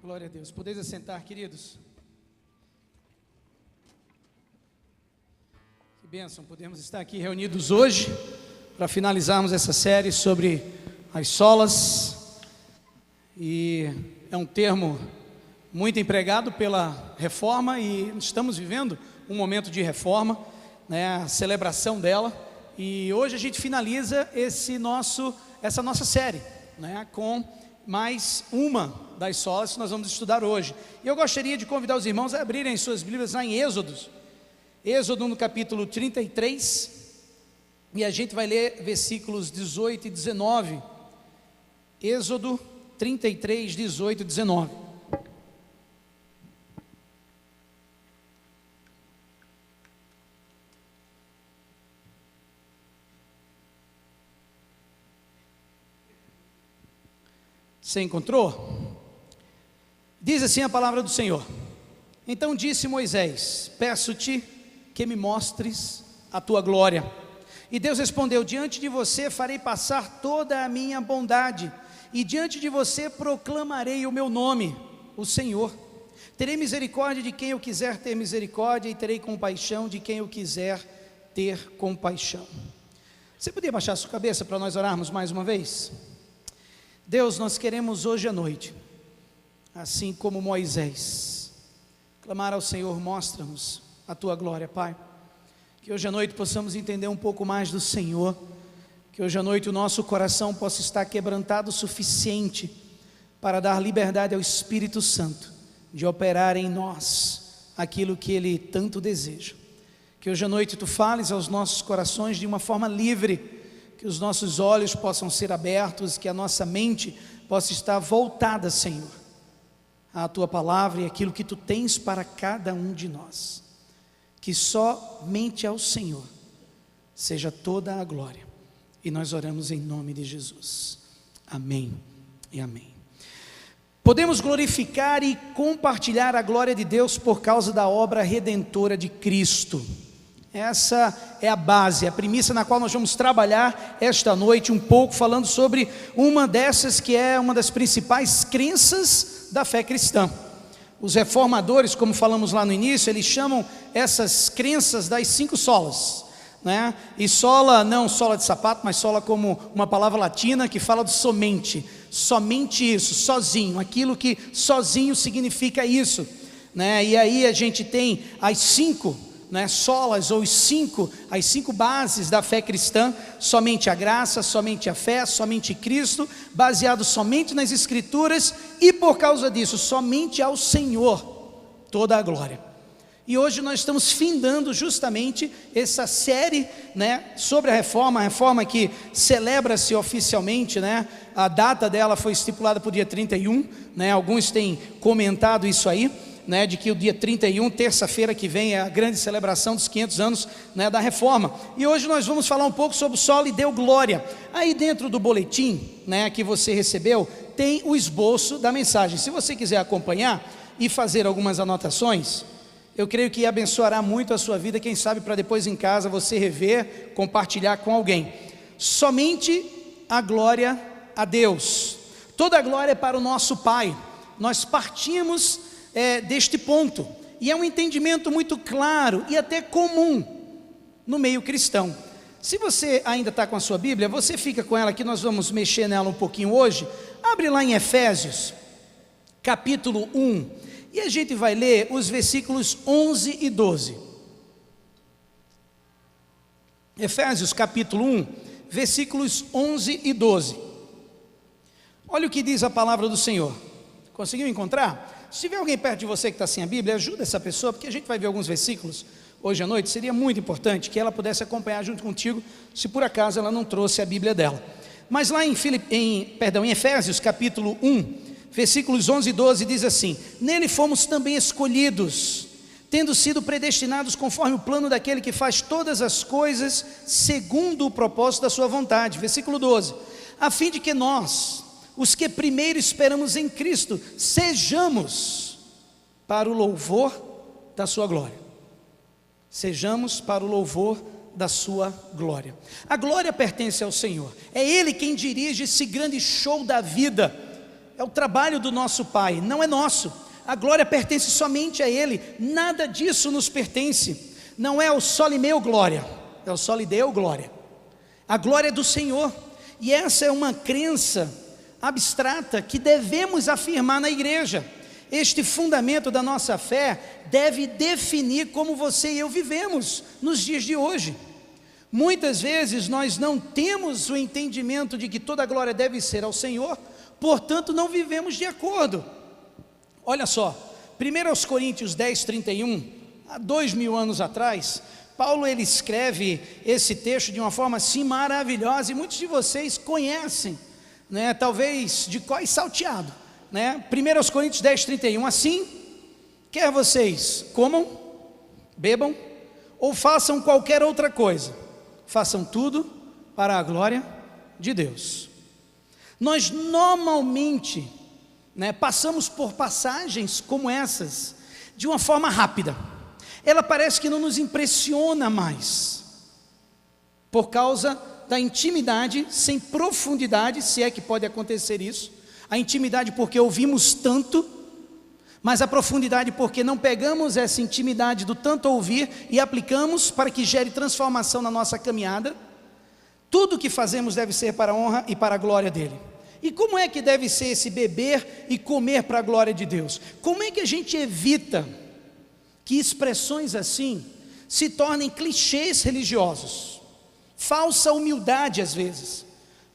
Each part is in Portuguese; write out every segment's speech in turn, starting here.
Glória a Deus. Podeis assentar, queridos. Que bênção, podemos estar aqui reunidos hoje para finalizarmos essa série sobre as solas. E é um termo muito empregado pela reforma e estamos vivendo um momento de reforma, né, a celebração dela. E hoje a gente finaliza essa nossa série, né, com mais uma das solas que nós vamos estudar hoje. E eu gostaria de convidar os irmãos a abrirem suas Bíblias lá em Êxodo no capítulo 33, e a gente vai ler versículos 18 e 19. Êxodo 33, 18 e 19. Você encontrou? Diz assim a palavra do Senhor: Então disse Moisés: Peço-te que me mostres a tua glória. E Deus respondeu: Diante de você farei passar toda a minha bondade, e diante de você proclamarei o meu nome, o Senhor. Terei misericórdia de quem eu quiser ter misericórdia, e terei compaixão de quem eu quiser ter compaixão. Você podia baixar sua cabeça para nós orarmos mais uma vez? Deus, nós queremos hoje à noite, assim como Moisés, clamar ao Senhor: mostra-nos a tua glória, Pai. Que hoje à noite possamos entender um pouco mais do Senhor, que hoje à noite o nosso coração possa estar quebrantado o suficiente para dar liberdade ao Espírito Santo de operar em nós aquilo que Ele tanto deseja. Que hoje à noite Tu fales aos nossos corações de uma forma livre, que os nossos olhos possam ser abertos, que a nossa mente possa estar voltada, Senhor, à Tua palavra e aquilo que Tu tens para cada um de nós. Que somente ao Senhor seja toda a glória. E nós oramos em nome de Jesus. Amém e amém. Podemos glorificar e compartilhar a glória de Deus por causa da obra redentora de Cristo. Essa é a base, a premissa na qual nós vamos trabalhar esta noite um pouco, falando sobre uma dessas que é uma das principais crenças da fé cristã. Os reformadores, como falamos lá no início, eles chamam essas crenças das 5 solas, né? E sola, não sola de sapato, mas sola como uma palavra latina que fala de somente isso, sozinho, aquilo que sozinho significa isso, né? E aí a gente tem as 5 solas, ou as cinco bases da fé cristã: somente a graça, somente a fé, somente Cristo, baseado somente nas Escrituras, e por causa disso, somente ao Senhor toda a glória. E hoje nós estamos findando justamente essa série, sobre a reforma que celebra-se oficialmente, a data dela foi estipulada para o dia 31, alguns têm comentado isso aí, de que o dia 31, terça-feira que vem, é a grande celebração dos 500 anos da reforma. E hoje nós vamos falar um pouco sobre o solo e deu glória. Aí dentro do boletim que você recebeu, tem o esboço da mensagem. Se você quiser acompanhar e fazer algumas anotações, eu creio que abençoará muito a sua vida, quem sabe para depois em casa você rever, compartilhar com alguém. Somente a glória a Deus. Toda a glória é para o nosso Pai. Nós partimos deste ponto, e é um entendimento muito claro e até comum no meio cristão. Se você ainda está com a sua Bíblia, você fica com ela aqui, nós vamos mexer nela um pouquinho hoje. Abre lá em Efésios, capítulo 1, e a gente vai ler os versículos 11 e 12. Efésios, capítulo 1, versículos 11 e 12. Olha o que diz a palavra do Senhor. Conseguiu encontrar? Se tiver alguém perto de você que está sem a Bíblia, ajuda essa pessoa, porque a gente vai ver alguns versículos hoje à noite. Seria muito importante que ela pudesse acompanhar junto contigo, se por acaso ela não trouxe a Bíblia dela. Mas lá em Efésios capítulo 1, versículos 11 e 12, diz assim: Nele fomos também escolhidos, tendo sido predestinados conforme o plano daquele que faz todas as coisas segundo o propósito da sua vontade. Versículo 12: a fim de que nós, os que primeiro esperamos em Cristo, sejamos para o louvor da sua glória. Sejamos para o louvor da sua glória. A glória pertence ao Senhor. É Ele quem dirige esse grande show da vida, é o trabalho do nosso Pai, não é nosso. A glória pertence somente a Ele, nada disso nos pertence. Não é o soli meu glória, é o soli deu glória. A glória é do Senhor, e essa é uma crença abstrata que devemos afirmar na igreja. Este fundamento da nossa fé deve definir como você e eu vivemos nos dias de hoje. Muitas vezes nós não temos o entendimento de que toda a glória deve ser ao Senhor, portanto não vivemos de acordo. Olha só, 1 Coríntios 10:31, há 2000 anos atrás, Paulo ele escreve esse texto de uma forma assim maravilhosa, e muitos de vocês conhecem, né, talvez de cor salteado, né? 1 Coríntios 10:31, assim, quer vocês comam, bebam, ou façam qualquer outra coisa, façam tudo para a glória de Deus. Nós normalmente, né, passamos por passagens como essas, de uma forma rápida. Ela parece que não nos impressiona mais, por causa da intimidade sem profundidade, se é que pode acontecer isso. A intimidade porque ouvimos tanto, mas a profundidade porque não pegamos essa intimidade do tanto ouvir e aplicamos para que gere transformação na nossa caminhada. Tudo o que fazemos deve ser para a honra e para a glória dele. E como é que deve ser esse beber e comer para a glória de Deus? Como é que a gente evita que expressões assim se tornem clichês religiosos? Falsa humildade às vezes,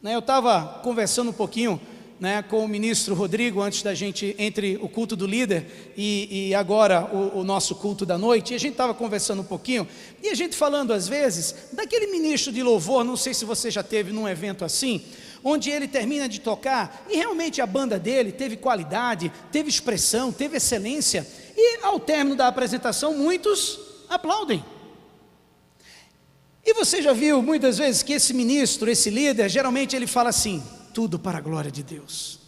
né? Eu estava conversando um pouquinho, né, com o ministro Rodrigo antes da gente, entre o culto do líder e agora o nosso culto da noite, e a gente estava conversando um pouquinho, e a gente falando às vezes daquele ministro de louvor, não sei se você já teve num evento assim, onde ele termina de tocar, e realmente a banda dele teve qualidade, teve expressão, teve excelência, e ao término da apresentação muitos aplaudem. E você já viu muitas vezes que esse ministro, esse líder, geralmente ele fala assim: tudo para a glória de Deus.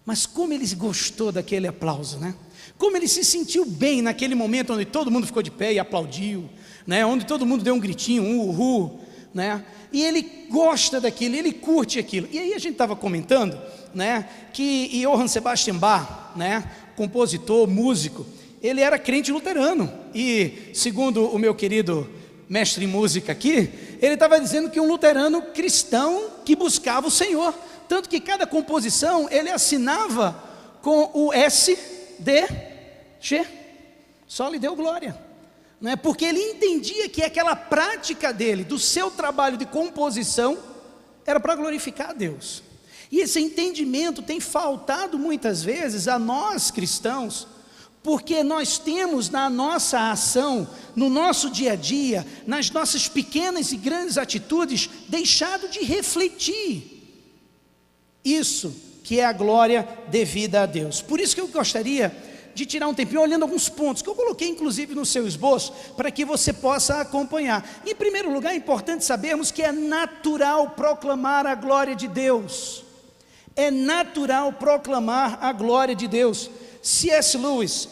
Mas como ele gostou daquele aplauso, né? Como ele se sentiu bem naquele momento onde todo mundo ficou de pé e aplaudiu, né? Onde todo mundo deu um gritinho, um uhul, né? E ele gosta daquilo, ele curte aquilo. E aí a gente estava comentando, né, que Johann Sebastian Bach, né, compositor, músico, ele era crente luterano. E segundo o meu querido mestre em música aqui, ele estava dizendo que um luterano cristão que buscava o Senhor, tanto que cada composição ele assinava com o S, D, G, só lhe deu glória, não é? Porque ele entendia que aquela prática dele, do seu trabalho de composição, era para glorificar a Deus. E esse entendimento tem faltado muitas vezes a nós cristãos, porque nós temos na nossa ação, no nosso dia a dia, nas nossas pequenas e grandes atitudes, deixado de refletir isso que é a glória devida a Deus. Por isso que eu gostaria de tirar um tempinho olhando alguns pontos, que eu coloquei inclusive no seu esboço, para que você possa acompanhar. Em primeiro lugar, é importante sabermos que é natural proclamar a glória de Deus. É natural proclamar a glória de Deus. C.S. Lewis,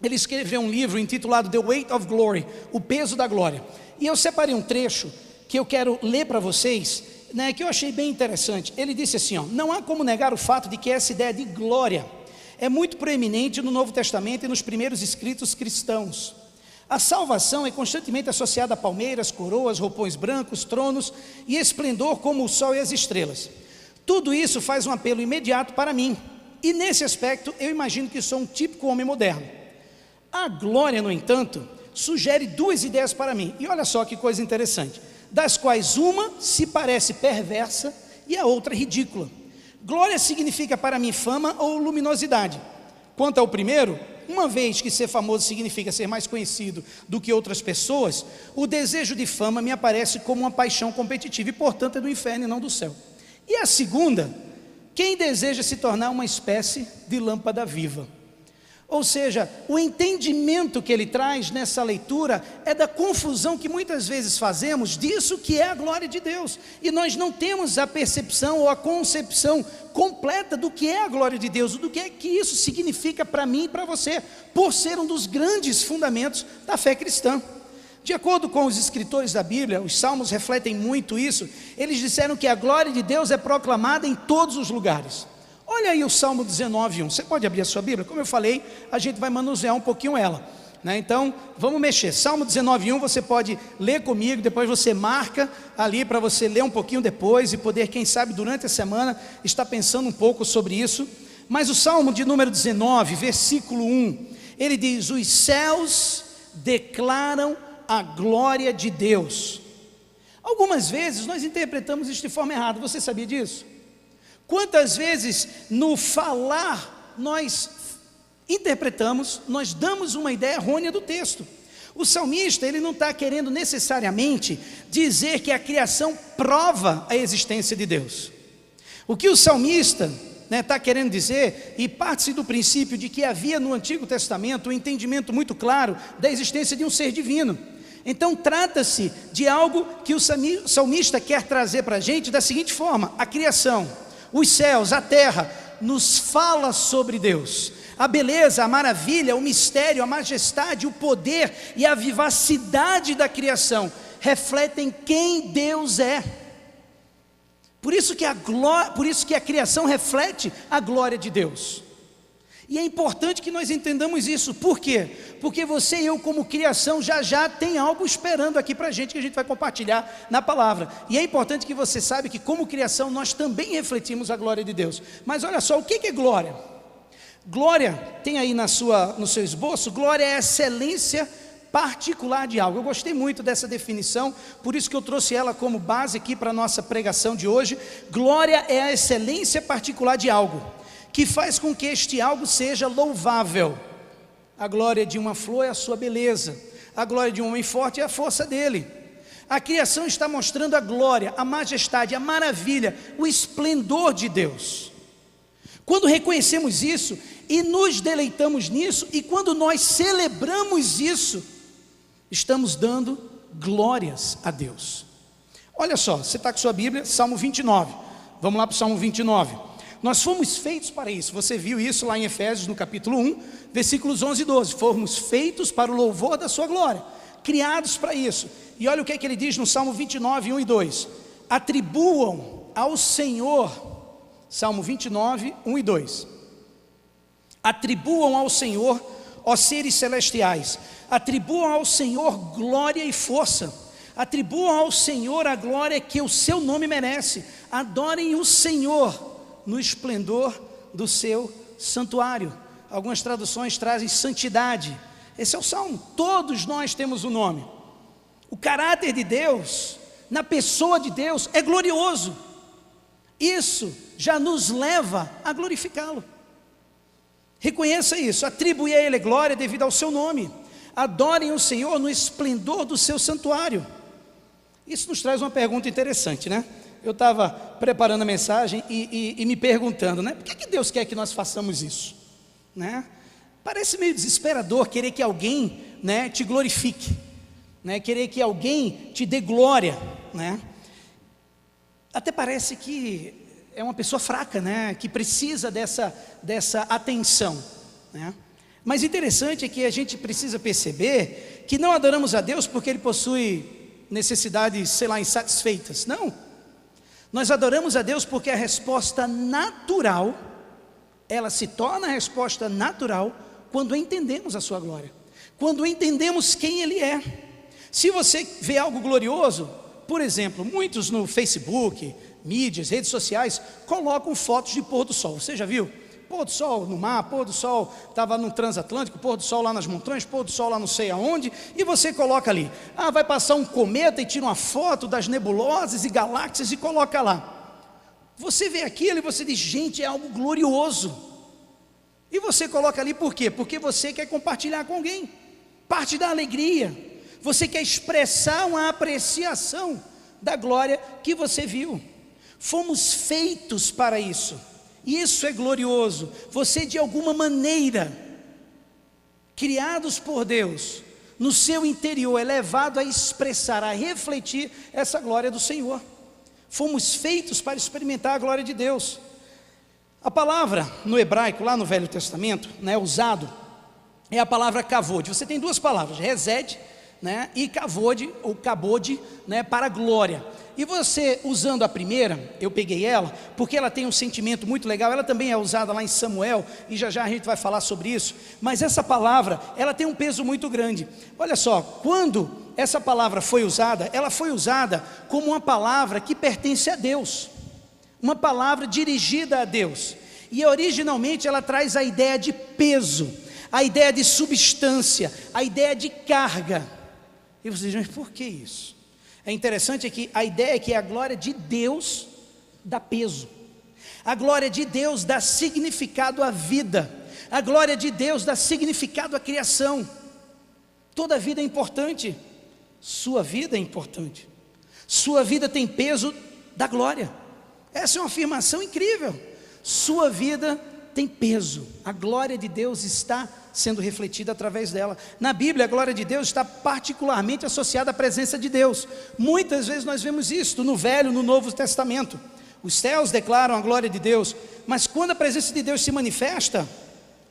ele escreveu um livro intitulado The Weight of Glory, o peso da glória, e eu separei um trecho que eu quero ler para vocês, né, que eu achei bem interessante. Ele disse assim, ó: não há como negar o fato de que essa ideia de glória é muito proeminente no Novo Testamento e nos primeiros escritos cristãos. A salvação é constantemente associada a palmeiras, coroas, roupões brancos, tronos e esplendor como o sol e as estrelas. Tudo isso faz um apelo imediato para mim. E nesse aspecto, eu imagino que sou um típico homem moderno. A glória, no entanto, sugere duas ideias para mim. E olha só que coisa interessante. Das quais uma se parece perversa e a outra ridícula. Glória significa para mim fama ou luminosidade. Quanto ao primeiro, uma vez que ser famoso significa ser mais conhecido do que outras pessoas, o desejo de fama me aparece como uma paixão competitiva e, portanto, é do inferno e não do céu. E a segunda, quem deseja se tornar uma espécie de lâmpada viva. Ou seja, o entendimento que ele traz nessa leitura é da confusão que muitas vezes fazemos disso que é a glória de Deus. E nós não temos a percepção ou a concepção completa do que é a glória de Deus, do que é que isso significa para mim e para você, por ser um dos grandes fundamentos da fé cristã. De acordo com os escritores da Bíblia, os salmos refletem muito isso. Eles disseram que a glória de Deus é proclamada em todos os lugares. Olha aí o Salmo 19:1. Você pode abrir a sua Bíblia? Como eu falei, a gente vai manusear um pouquinho ela, né? Então, vamos mexer. Salmo 19:1, você pode ler comigo, depois você marca ali para você ler um pouquinho depois e poder, quem sabe, durante a semana, estar pensando um pouco sobre isso. Mas o Salmo de número 19, versículo 1, ele diz: os céus declaram a glória de Deus. Algumas vezes nós interpretamos isso de forma errada, você sabia disso? Quantas vezes no falar nós interpretamos, nós damos uma ideia errônea do texto. O salmista, ele não está querendo necessariamente dizer que a criação prova a existência de Deus. O que o salmista está querendo dizer, e parte-se do princípio de que havia no Antigo Testamento um entendimento muito claro da existência de um ser divino. Então trata-se de algo que o salmista quer trazer para a gente da seguinte forma: a criação, os céus, a terra, nos fala sobre Deus. A beleza, a maravilha, o mistério, a majestade, o poder e a vivacidade da criação refletem quem Deus é. Por isso que a criação reflete a glória de Deus. E é importante que nós entendamos isso. Por quê? Porque você e eu, como criação, já tem algo esperando aqui para a gente, que a gente vai compartilhar na palavra. E é importante que você saiba que, como criação, nós também refletimos a glória de Deus. Mas olha só, o que é glória? Glória, tem aí no seu esboço, glória é a excelência particular de algo. Eu gostei muito dessa definição, por isso que eu trouxe ela como base aqui para a nossa pregação de hoje. Glória é a excelência particular de algo, que faz com que este algo seja louvável. A glória de uma flor é a sua beleza, a glória de um homem forte é a força dele. A criação está mostrando a glória, a majestade, a maravilha, o esplendor de Deus. Quando reconhecemos isso e nos deleitamos nisso, e quando nós celebramos isso, estamos dando glórias a Deus. Olha só, você está com sua Bíblia, Salmo 29, vamos lá para o Salmo 29. Nós fomos feitos para isso, você viu isso lá em Efésios no capítulo 1, versículos 11 e 12, fomos feitos para o louvor da sua glória, criados para isso. E olha o que ele diz no Salmo 29, 1 e 2, atribuam ao Senhor, Salmo 29, 1 e 2, atribuam ao Senhor, ó seres celestiais, atribuam ao Senhor glória e força, atribuam ao Senhor a glória que o seu nome merece, adorem o Senhor no esplendor do seu santuário. Algumas traduções trazem santidade. Esse é o Salmo. Todos nós temos um nome. O caráter de Deus, na pessoa de Deus, é glorioso. Isso já nos leva a glorificá-lo. Reconheça isso, atribui a Ele glória devido ao seu nome. Adorem o Senhor no esplendor do seu santuário. Isso nos traz uma pergunta interessante, né? Eu estava preparando a mensagem e me perguntando, né? Por que Deus quer que nós façamos isso? Né? Parece meio desesperador querer que alguém, né, te glorifique, né? Querer que alguém te dê glória, né? Até parece que é uma pessoa fraca, né? Que precisa dessa atenção, né? Mas interessante é que a gente precisa perceber que não adoramos a Deus porque Ele possui necessidades, sei lá, insatisfeitas. Não. Nós adoramos a Deus porque a resposta natural, ela se torna a resposta natural quando entendemos a sua glória, quando entendemos quem Ele é. Se você vê algo glorioso, por exemplo, muitos no Facebook, mídias, redes sociais, colocam fotos de pôr do sol. Você já viu? Pôr do sol no mar, pôr do sol, estava no transatlântico, pôr do sol lá nas montanhas, pôr do sol lá não sei aonde, e você coloca ali, vai passar um cometa e tira uma foto das nebulosas e galáxias e coloca lá. Você vê aquilo e você diz, gente, é algo glorioso. E você coloca ali por quê? Porque você quer compartilhar com alguém, parte da alegria, você quer expressar uma apreciação da glória que você viu. Fomos feitos para isso. Isso é glorioso. Você, de alguma maneira, criados por Deus, no seu interior é levado a expressar, a refletir essa glória do Senhor. Fomos feitos para experimentar a glória de Deus. A palavra no hebraico, lá no Velho Testamento, né, usado, é a palavra kavod. Você tem duas palavras, resed, né, e kavod, ou kabod, né, para glória. E você, usando a primeira, eu peguei ela, porque ela tem um sentimento muito legal, ela também é usada lá em Samuel, e já já a gente vai falar sobre isso, mas essa palavra, ela tem um peso muito grande. Olha só, quando essa palavra foi usada, ela foi usada como uma palavra que pertence a Deus, uma palavra dirigida a Deus, e originalmente ela traz a ideia de peso, a ideia de substância, a ideia de carga. E você diz, mas por que isso? É interessante que a ideia é que a glória de Deus dá peso, a glória de Deus dá significado à vida, a glória de Deus dá significado à criação. Toda vida é importante, sua vida é importante, sua vida tem peso da glória. Essa é uma afirmação incrível. Sua vida tem peso, a glória de Deus está sendo refletida através dela. Na Bíblia, a glória de Deus está particularmente associada à presença de Deus. Muitas vezes nós vemos isso no Velho e no Novo Testamento. Os céus declaram a glória de Deus, mas quando a presença de Deus se manifesta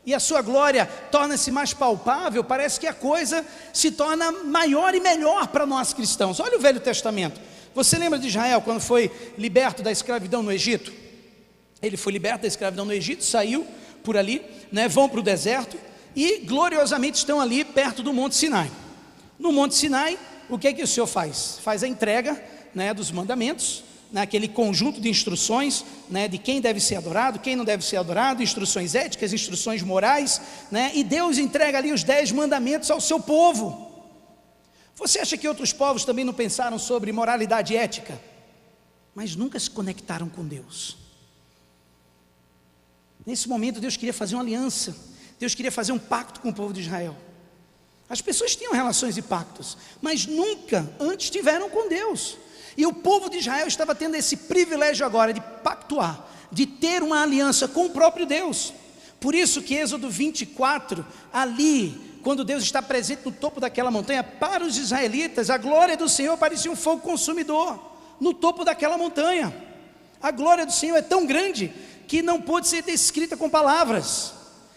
e a sua glória torna-se mais palpável, parece que a coisa se torna maior e melhor para nós cristãos. Olha o Velho Testamento. Você lembra de Israel quando foi liberto da escravidão no Egito? Ele foi liberto da escravidão no Egito, saiu por ali, né, vão para o deserto e gloriosamente estão ali perto do Monte Sinai. No Monte Sinai, o que é que o Senhor faz? Faz a entrega, né, dos mandamentos, naquele conjunto de instruções, né, de quem deve ser adorado, quem não deve ser adorado, instruções éticas, instruções morais, né, e Deus entrega ali os 10 mandamentos ao seu povo. Você acha que outros povos também não pensaram sobre moralidade ética? Mas nunca se conectaram com Deus. Nesse momento Deus queria fazer uma aliança, Deus queria fazer um pacto com o povo de Israel. As pessoas tinham relações e pactos, mas nunca antes tiveram com Deus. E o povo de Israel estava tendo esse privilégio agora de pactuar, de ter uma aliança com o próprio Deus. Por isso que Êxodo 24, ali, quando Deus está presente no topo daquela montanha, para os israelitas, a glória do Senhor parecia um fogo consumidor, no topo daquela montanha. A glória do Senhor é tão grande, que não pôde ser descrita com palavras,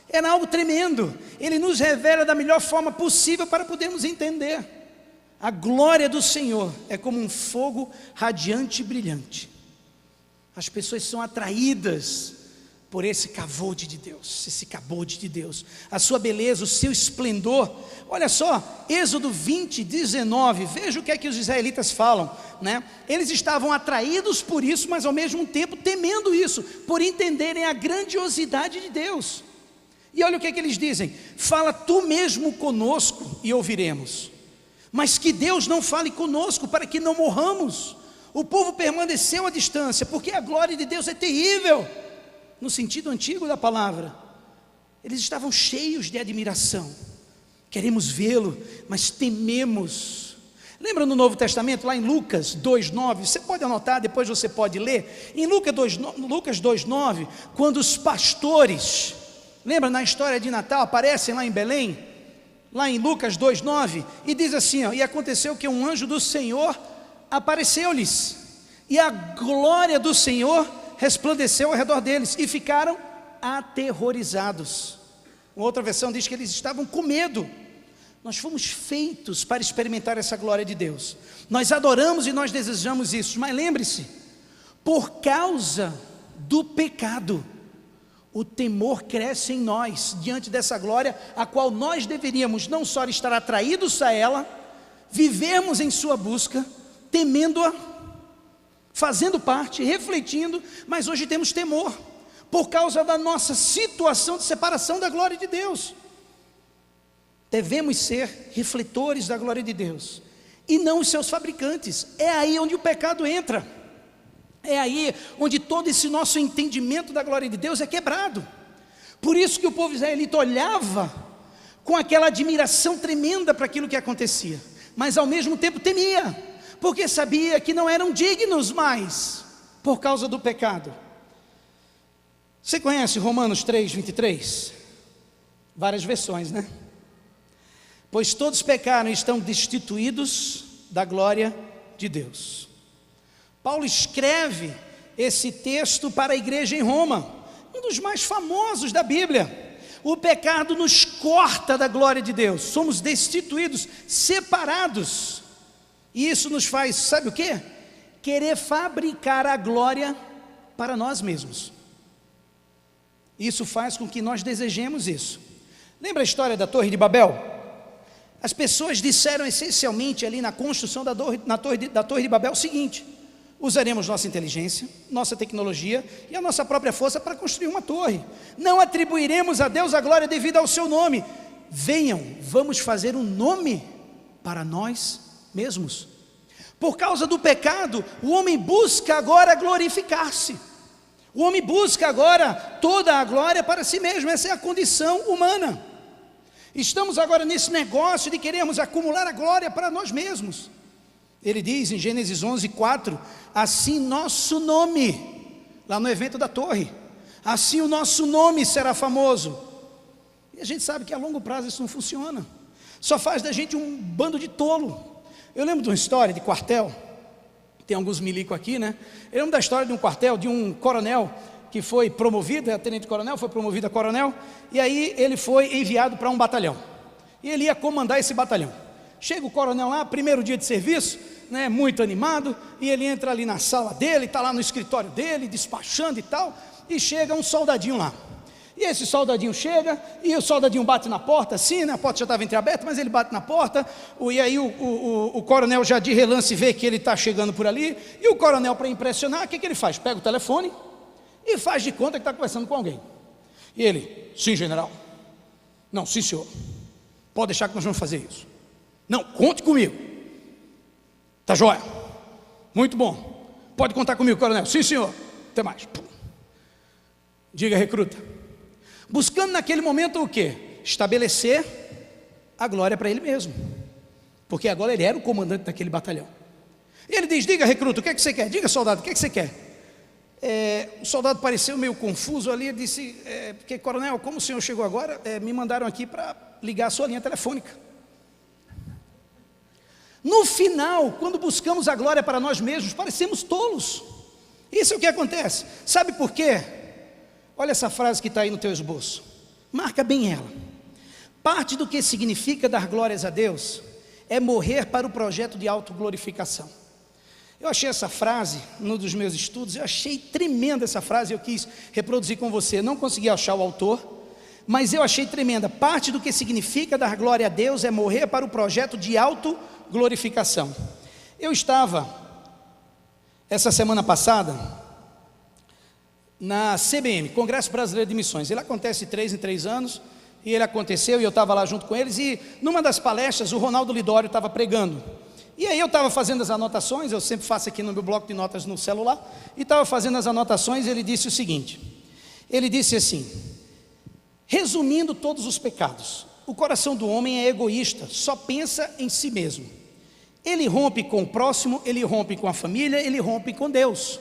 era algo tremendo. Ele nos revela da melhor forma possível para podermos entender. A glória do Senhor é como um fogo radiante e brilhante. As pessoas são atraídas por esse kavod de Deus, esse kabod de Deus, a sua beleza, o seu esplendor. Olha só, Êxodo 20, 19, veja o que é que os israelitas falam, né? Eles estavam atraídos por isso, mas ao mesmo tempo temendo isso, por entenderem a grandiosidade de Deus. E olha o que é que eles dizem: fala tu mesmo conosco e ouviremos, mas que Deus não fale conosco para que não morramos. O povo permaneceu à distância, porque a glória de Deus é terrível, no sentido antigo da palavra. Eles estavam cheios de admiração, queremos vê-lo, mas tememos. Lembra no Novo Testamento, lá em Lucas 2,9, você pode anotar, depois você pode ler, em Lucas 2,9, quando os pastores, lembra na história de Natal, aparecem lá em Belém, lá em Lucas 2,9, e diz assim, ó, e aconteceu que um anjo do Senhor apareceu-lhes, e a glória do Senhor resplandeceu ao redor deles, e ficaram aterrorizados. Uma outra versão diz que eles estavam com medo. Nós fomos feitos para experimentar essa glória de Deus, nós adoramos e nós desejamos isso, mas lembre-se, por causa do pecado, o temor cresce em nós, diante dessa glória, a qual nós deveríamos não só estar atraídos a ela, vivermos em sua busca, temendo-a, fazendo parte, refletindo, mas hoje temos temor, por causa da nossa situação de separação da glória de Deus. Devemos ser refletores da glória de Deus, e não os seus fabricantes. É aí onde o pecado entra, é aí onde todo esse nosso entendimento da glória de Deus é quebrado. Por isso que o povo israelita olhava com aquela admiração tremenda para aquilo que acontecia, mas ao mesmo tempo temia, porque sabia que não eram dignos mais, por causa do pecado. Você conhece Romanos 3:23? Várias versões, né? Pois todos pecaram e estão destituídos da glória de Deus. Paulo escreve esse texto para a igreja em Roma, um dos mais famosos da Bíblia. O pecado nos corta da glória de Deus, somos destituídos, separados, e isso nos faz, sabe o quê? Querer fabricar a glória para nós mesmos. Isso faz com que nós desejemos isso. Lembra a história da Torre de Babel? As pessoas disseram essencialmente ali na construção da Torre de Babel o seguinte: usaremos nossa inteligência, nossa tecnologia e a nossa própria força para construir uma torre. Não atribuiremos a Deus a glória devida ao seu nome. Venham, vamos fazer um nome para nós mesmos. Por causa do pecado, o homem busca agora glorificar-se. O homem busca agora toda a glória para si mesmo. Essa é a condição humana. Estamos agora nesse negócio de querermos acumular a glória para nós mesmos. Ele diz em Gênesis 11:4, assim nosso nome, lá no evento da torre, assim o nosso nome será famoso. E a gente sabe que a longo prazo isso não funciona, só faz da gente um bando de tolo. Eu lembro de uma história de quartel, tem alguns milico aqui, né? Eu lembro da história de um quartel, de um coronel que foi promovido, tenente-coronel, foi promovido a coronel, e aí ele foi enviado para um batalhão, e ele ia comandar esse batalhão. Chega o coronel lá, primeiro dia de serviço, né, muito animado, e ele entra ali na sala dele, está lá no escritório dele, despachando e tal, e chega um soldadinho lá. E esse soldadinho chega, e o soldadinho bate na porta, assim, né, a porta já estava entreaberta, mas ele bate na porta, e aí o coronel já de relance vê que ele está chegando por ali, e o coronel, para impressionar, o que ele faz? Pega o telefone e faz de conta que está conversando com alguém. E ele: sim, general. Não, sim, senhor. Pode deixar que nós vamos fazer isso. Não, conte comigo. Tá joia? Muito bom. Pode contar comigo, coronel. Sim, senhor. Até mais. Diga, recruta. Buscando naquele momento o quê? Estabelecer a glória para ele mesmo, porque agora ele era o comandante daquele batalhão. E ele diz: diga, recruta, o que é que você quer? Diga, soldado, o que é que você quer? O soldado pareceu meio confuso ali. Ele disse: porque, coronel, como o senhor chegou agora, me mandaram aqui para ligar a sua linha telefônica. No final, quando buscamos a glória para nós mesmos, parecemos tolos. Isso é o que acontece. Sabe por quê? Olha essa frase que está aí no teu esboço, marca bem ela. Parte do que significa dar glórias a Deus é morrer para o projeto de autoglorificação. Eu achei essa frase, num dos meus estudos, eu achei tremenda essa frase, eu quis reproduzir com você, não consegui achar o autor, mas eu achei tremenda. Parte do que significa dar glória a Deus é morrer para o projeto de autoglorificação. Eu estava, essa semana passada, na CBM, Congresso Brasileiro de Missões. Ele acontece 3 em 3 anos, e ele aconteceu, e eu estava lá junto com eles, e numa das palestras, o Ronaldo Lidório estava pregando. E aí eu estava fazendo as anotações, eu sempre faço aqui no meu bloco de notas no celular, e estava fazendo as anotações. Ele disse o seguinte, ele disse assim: resumindo todos os pecados, o coração do homem é egoísta, só pensa em si mesmo. Ele rompe com o próximo, ele rompe com a família, ele rompe com Deus.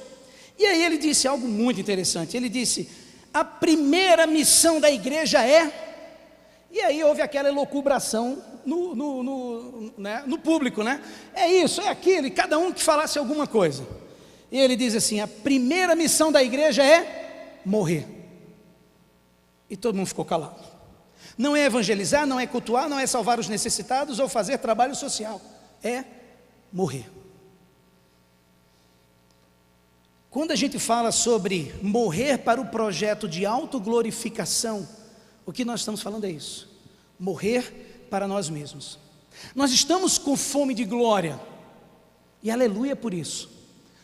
E aí ele disse algo muito interessante, ele disse: a primeira missão da igreja é... E aí houve aquela elucubração no público, né? É isso, é aquilo, e cada um que falasse alguma coisa. E ele diz assim: a primeira missão da igreja é morrer. E todo mundo ficou calado. Não é evangelizar, não é cultuar, não é salvar os necessitados ou fazer trabalho social, é morrer. Quando a gente fala sobre morrer para o projeto de autoglorificação, o que nós estamos falando é isso: morrer para nós mesmos. Nós estamos com fome de glória, e aleluia por isso.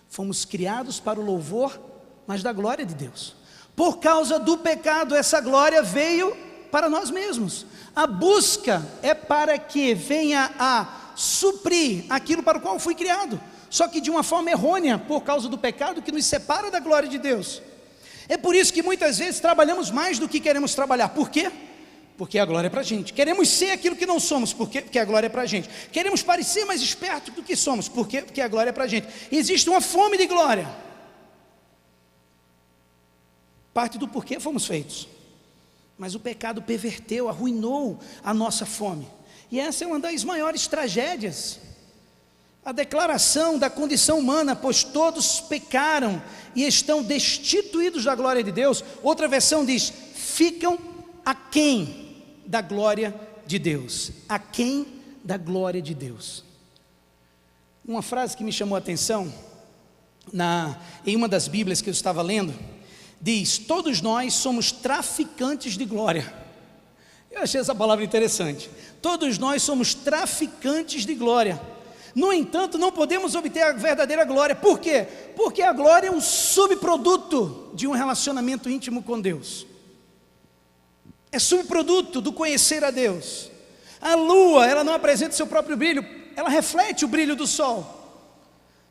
Fomos criados para o louvor, mas da glória de Deus. Por causa do pecado, essa glória veio para nós mesmos. A busca é para que venha a suprir aquilo para o qual fui criado, só que de uma forma errônea, por causa do pecado que nos separa da glória de Deus. É por isso que muitas vezes trabalhamos mais do que queremos trabalhar. Por quê? Porque a glória é para a gente. Queremos ser aquilo que não somos, porque a glória é para a gente. Queremos parecer mais esperto do que somos, porque a glória é para a gente. Existe uma fome de glória. Parte do porquê fomos feitos. Mas o pecado perverteu, arruinou a nossa fome. E essa é uma das maiores tragédias. A declaração da condição humana: pois todos pecaram e estão destituídos da glória de Deus. Outra versão diz: ficam aquém da glória de Deus. Aquém da glória de Deus. Uma frase que me chamou a atenção, em uma das Bíblias que eu estava lendo, diz: todos nós somos traficantes de glória. Eu achei essa palavra interessante. Todos nós somos traficantes de glória. No entanto, não podemos obter a verdadeira glória. Por quê? Porque a glória é um subproduto de um relacionamento íntimo com Deus. É subproduto do conhecer a Deus. A lua, ela não apresenta seu próprio brilho, ela reflete o brilho do sol.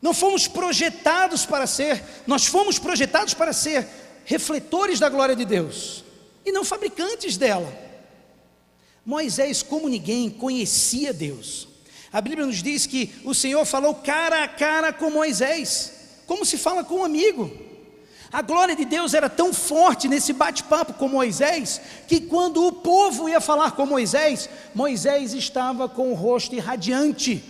Não fomos projetados para ser, nós fomos projetados para ser refletores da glória de Deus, e não fabricantes dela. Moisés, como ninguém, conhecia Deus. A Bíblia nos diz que o Senhor falou cara a cara com Moisés, como se fala com um amigo. A glória de Deus era tão forte nesse bate-papo com Moisés, que quando o povo ia falar com Moisés, Moisés estava com o rosto irradiante.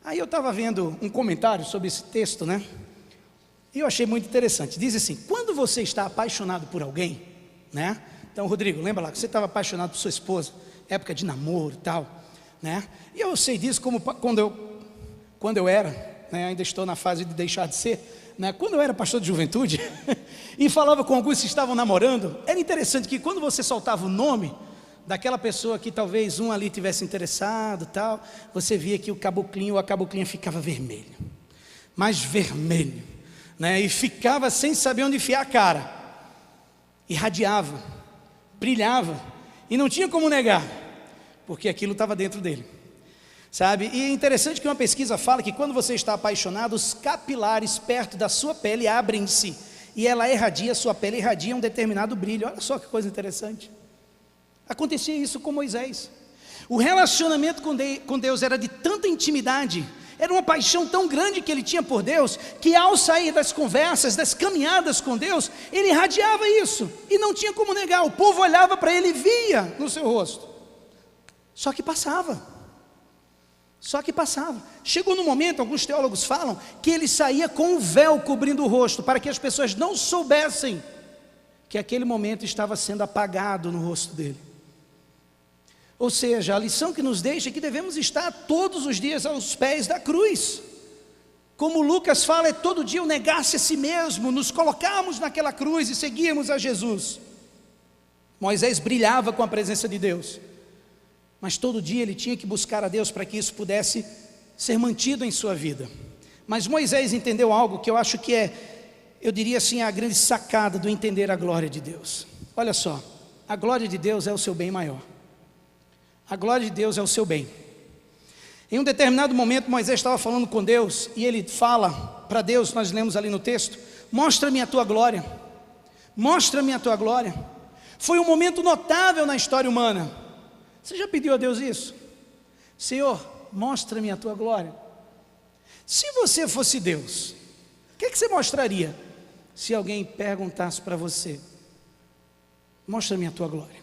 Aí eu estava vendo um comentário sobre esse texto, né? E eu achei muito interessante. Diz assim: quando você está apaixonado por alguém, né? Então, Rodrigo, lembra lá que você estava apaixonado por sua esposa, época de namoro e tal, né? E eu sei disso como quando eu era, né? Ainda estou na fase de deixar de ser, né? Quando eu era pastor de juventude e falava com alguns que estavam namorando, era interessante que quando você soltava o nome daquela pessoa que talvez um ali tivesse interessado, tal, você via que o caboclinho ou a caboclinha ficava vermelho, mais vermelho, né? E ficava sem saber onde enfiar a cara, irradiava, brilhava, e não tinha como negar, porque aquilo estava dentro dele, sabe? E é interessante que uma pesquisa fala que quando você está apaixonado, os capilares perto da sua pele abrem-se, e ela irradia, sua pele irradia um determinado brilho. Olha só que coisa interessante. Acontecia isso com Moisés. O relacionamento com Deus era de tanta intimidade, era uma paixão tão grande que ele tinha por Deus, que ao sair das conversas, das caminhadas com Deus, ele irradiava isso, e não tinha como negar. O povo olhava para ele e via no seu rosto, só que passava. Chegou no momento, alguns teólogos falam, que ele saía com um véu cobrindo o rosto, para que as pessoas não soubessem que aquele momento estava sendo apagado no rosto dele. Ou seja, a lição que nos deixa é que devemos estar todos os dias aos pés da cruz. Como Lucas fala, é todo dia o negar-se a si mesmo, nos colocarmos naquela cruz e seguirmos a Jesus. Moisés brilhava com a presença de Deus, mas todo dia ele tinha que buscar a Deus para que isso pudesse ser mantido em sua vida. Mas Moisés entendeu algo que eu acho que eu diria assim, a grande sacada do entender a glória de Deus. Olha só, a glória de Deus é o seu bem maior. A glória de Deus é o seu bem. Em um determinado momento, Moisés estava falando com Deus, e ele fala para Deus, nós lemos ali no texto: mostra-me a tua glória, mostra-me a tua glória. Foi um momento notável na história humana. Você já pediu a Deus isso? Senhor, mostra-me a tua glória. Se você fosse Deus, o que você mostraria? Se alguém perguntasse para você: mostra-me a tua glória.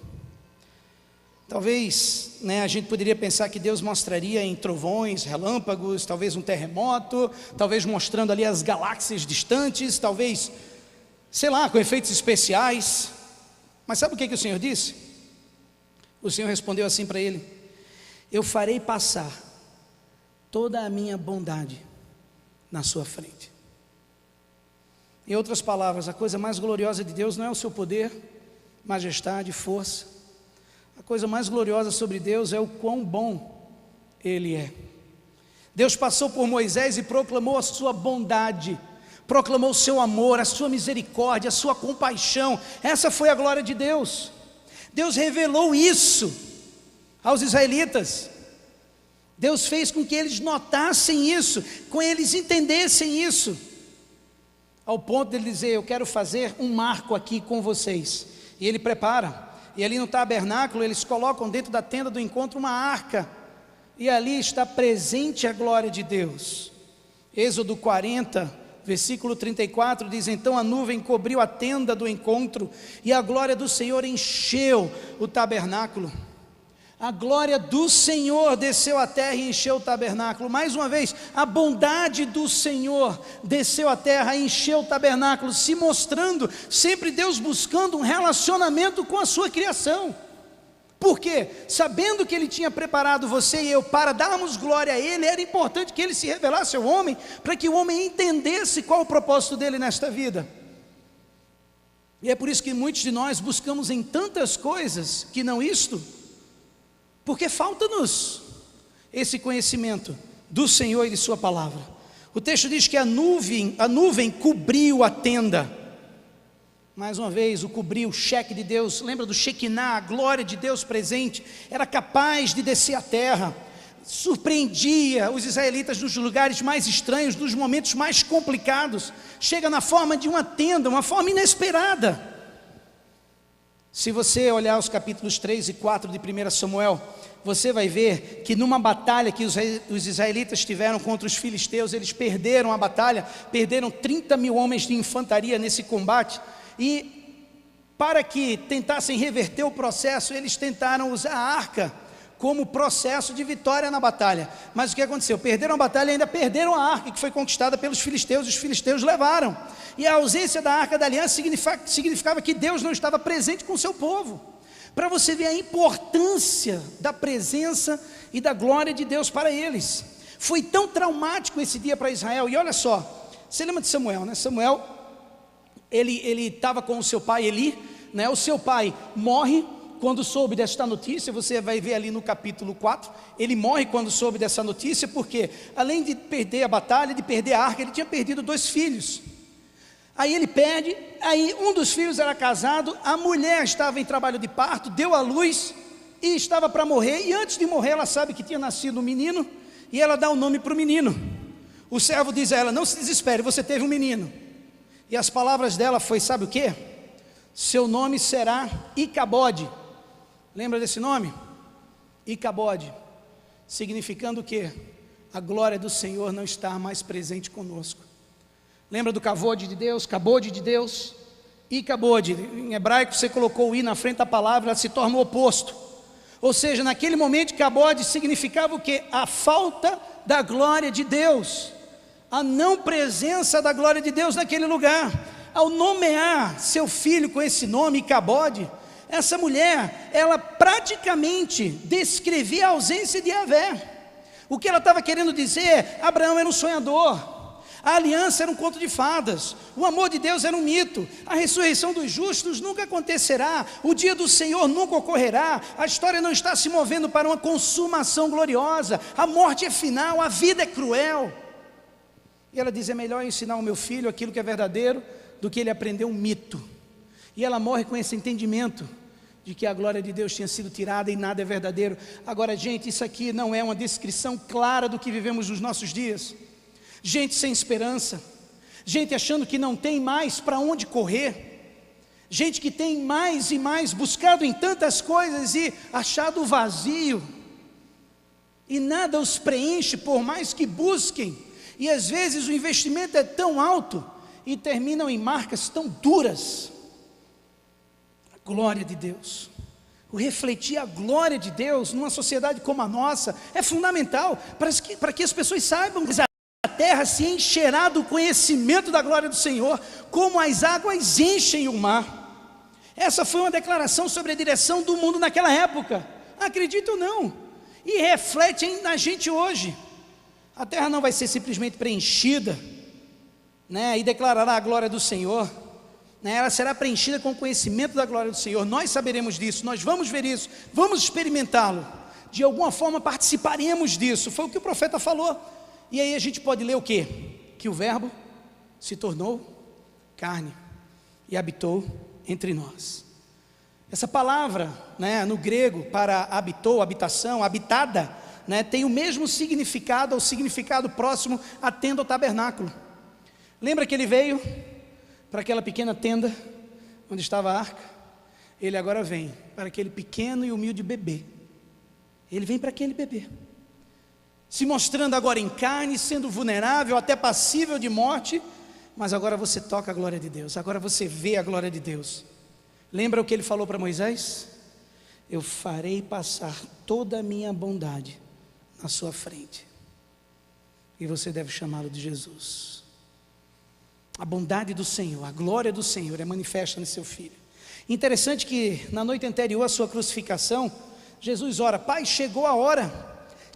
Talvez, a gente poderia pensar que Deus mostraria em trovões, relâmpagos, talvez um terremoto, talvez mostrando ali as galáxias distantes, talvez, sei lá, com efeitos especiais. Mas sabe o que o Senhor disse? O Senhor respondeu assim para ele: eu farei passar toda a minha bondade na sua frente. Em outras palavras, a coisa mais gloriosa de Deus não é o seu poder, majestade, força. A coisa mais gloriosa sobre Deus é o quão bom Ele é. Deus passou por Moisés e proclamou a sua bondade, proclamou o seu amor, a sua misericórdia, a sua compaixão. Essa foi a glória de Deus. Deus revelou isso aos israelitas. Deus fez com que eles notassem isso, com que eles entendessem isso, ao ponto de ele dizer: eu quero fazer um marco aqui com vocês. E Ele prepara. E ali no tabernáculo eles colocam dentro da tenda do encontro uma arca, e ali está presente a glória de Deus. Êxodo 40, versículo 34 diz: então a nuvem cobriu a tenda do encontro, e a glória do Senhor encheu o tabernáculo. A glória do Senhor desceu à terra e encheu o tabernáculo. Mais uma vez, a bondade do Senhor desceu à terra e encheu o tabernáculo, se mostrando sempre Deus buscando um relacionamento com a sua criação. Por quê? Sabendo que Ele tinha preparado você e eu para darmos glória a Ele, era importante que Ele se revelasse ao homem, para que o homem entendesse qual o propósito dele nesta vida. E é por isso que muitos de nós buscamos em tantas coisas que não isto, porque falta-nos esse conhecimento do Senhor e de sua palavra. O texto diz que a nuvem cobriu a tenda. Mais uma vez, o cobriu, o cheque de Deus. Lembra do Shekinah, a glória de Deus presente, era capaz de descer à terra, surpreendia os israelitas nos lugares mais estranhos, nos momentos mais complicados. Chega na forma de uma tenda, uma forma inesperada. Se você olhar os capítulos 3 e 4 de 1 Samuel, você vai ver que numa batalha que os israelitas tiveram contra os filisteus, eles perderam a batalha, perderam 30 mil homens de infantaria nesse combate, e para que tentassem reverter o processo, eles tentaram usar a arca como processo de vitória na batalha. Mas o que aconteceu? Perderam a batalha e ainda perderam a arca que foi conquistada pelos filisteus, os filisteus levaram. E a ausência da arca da aliança significava que Deus não estava presente com o seu povo. Para você ver a importância da presença e da glória de Deus para eles. Foi tão traumático esse dia para Israel. E olha só, você lembra de Samuel, né? Samuel, ele estava com o seu pai Eli, né? O seu pai morre quando soube desta notícia. Você vai ver ali no capítulo 4, ele morre quando soube dessa notícia, porque além de perder a batalha, de perder a arca, ele tinha perdido 2 filhos. Aí ele perde, aí um dos filhos era casado, a mulher estava em trabalho de parto, deu à luz e estava para morrer, e antes de morrer ela sabe que tinha nascido um menino, e ela dá o nome para o menino. O servo diz a ela: não se desespere, você teve um menino. E as palavras dela foi, sabe o que? Seu nome será Icabode. Lembra desse nome? Icabode, significando o quê? A glória do Senhor não está mais presente conosco. Lembra do cabode de Deus? Cabode de Deus? Icabode, em hebraico você colocou o i na frente da palavra, ela se torna o oposto. Ou seja, naquele momento, cabode significava o quê? A falta da glória de Deus, a não presença da glória de Deus naquele lugar. Ao nomear seu filho com esse nome, Icabode, essa mulher, ela praticamente descrevia a ausência de Yahvé. O que ela estava querendo dizer? Abraão era um sonhador, a aliança era um conto de fadas, o amor de Deus era um mito, a ressurreição dos justos nunca acontecerá, o dia do Senhor nunca ocorrerá, a história não está se movendo para uma consumação gloriosa, a morte é final, a vida é cruel. E ela diz: é melhor ensinar ao meu filho aquilo que é verdadeiro do que ele aprender um mito. E ela morre com esse entendimento de que a glória de Deus tinha sido tirada e nada é verdadeiro. Agora, gente, isso aqui não é uma descrição clara do que vivemos nos nossos dias. Gente sem esperança, gente achando que não tem mais para onde correr, gente que tem mais e mais buscado em tantas coisas e achado vazio, e nada os preenche por mais que busquem, e às vezes o investimento é tão alto e terminam em marcas tão duras. A glória de Deus, o refletir a glória de Deus numa sociedade como a nossa é fundamental para que as pessoas saibam que a terra se encherá do conhecimento da glória do Senhor, como as águas enchem o mar. Essa foi uma declaração sobre a direção do mundo naquela época, acredita ou não, e reflete na gente hoje. A terra não vai ser simplesmente preenchida, né, e declarará a glória do Senhor, né, ela será preenchida com o conhecimento da glória do Senhor. Nós saberemos disso, nós vamos ver isso, vamos experimentá-lo, de alguma forma participaremos disso. Foi o que o profeta falou. E aí a gente pode ler o quê? Que o verbo se tornou carne e habitou entre nós. Essa palavra, né, no grego para habitou, habitação, habitada, né, tem o mesmo significado, ou significado próximo à tenda ou tabernáculo. Lembra que ele veio para aquela pequena tenda onde estava a arca? Ele agora vem para aquele pequeno e humilde bebê. Ele vem para aquele bebê, se mostrando agora em carne, sendo vulnerável, até passível de morte, mas agora você toca a glória de Deus, agora você vê a glória de Deus. Lembra o que ele falou para Moisés? eu farei passar toda a minha bondade na sua frente. E você deve chamá-lo de Jesus. A bondade do Senhor, a glória do Senhor é manifesta no seu Filho. Interessante que na noite anterior à sua crucificação, Jesus ora: Pai, chegou a hora,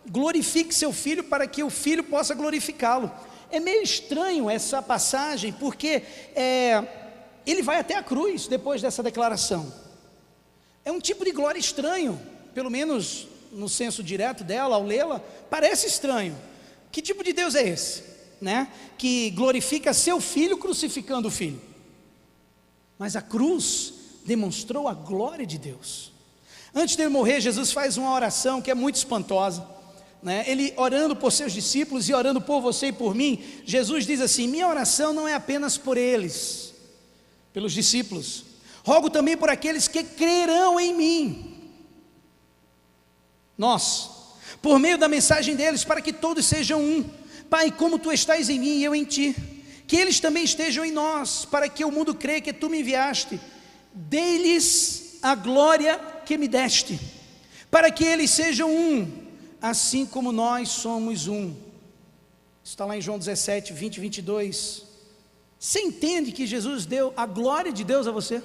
glorifique seu Filho para que o Filho possa glorificá-lo. É meio estranho essa passagem, porque ele vai até a cruz depois dessa declaração. É um tipo de glória estranho, pelo menos no senso direto dela, ao lê-la, parece estranho. Que tipo de Deus é esse, né? Que glorifica seu Filho crucificando o Filho. Mas a cruz demonstrou a glória de Deus. Antes de ele morrer, Jesus faz uma oração que é muito espantosa, né? Ele orando por seus discípulos e orando por você e por mim, Jesus diz assim: minha oração não é apenas por eles, pelos discípulos, rogo também por aqueles que crerão em mim, nós, por meio da mensagem deles, para que todos sejam um. Pai, como tu estás em mim e eu em ti, que eles também estejam em nós, para que o mundo creia que tu me enviaste. Dei-lhes a glória que me deste, para que eles sejam um, assim como nós somos um. Está lá em João 17, 20 e 22. Você entende que Jesus deu a glória de Deus a você?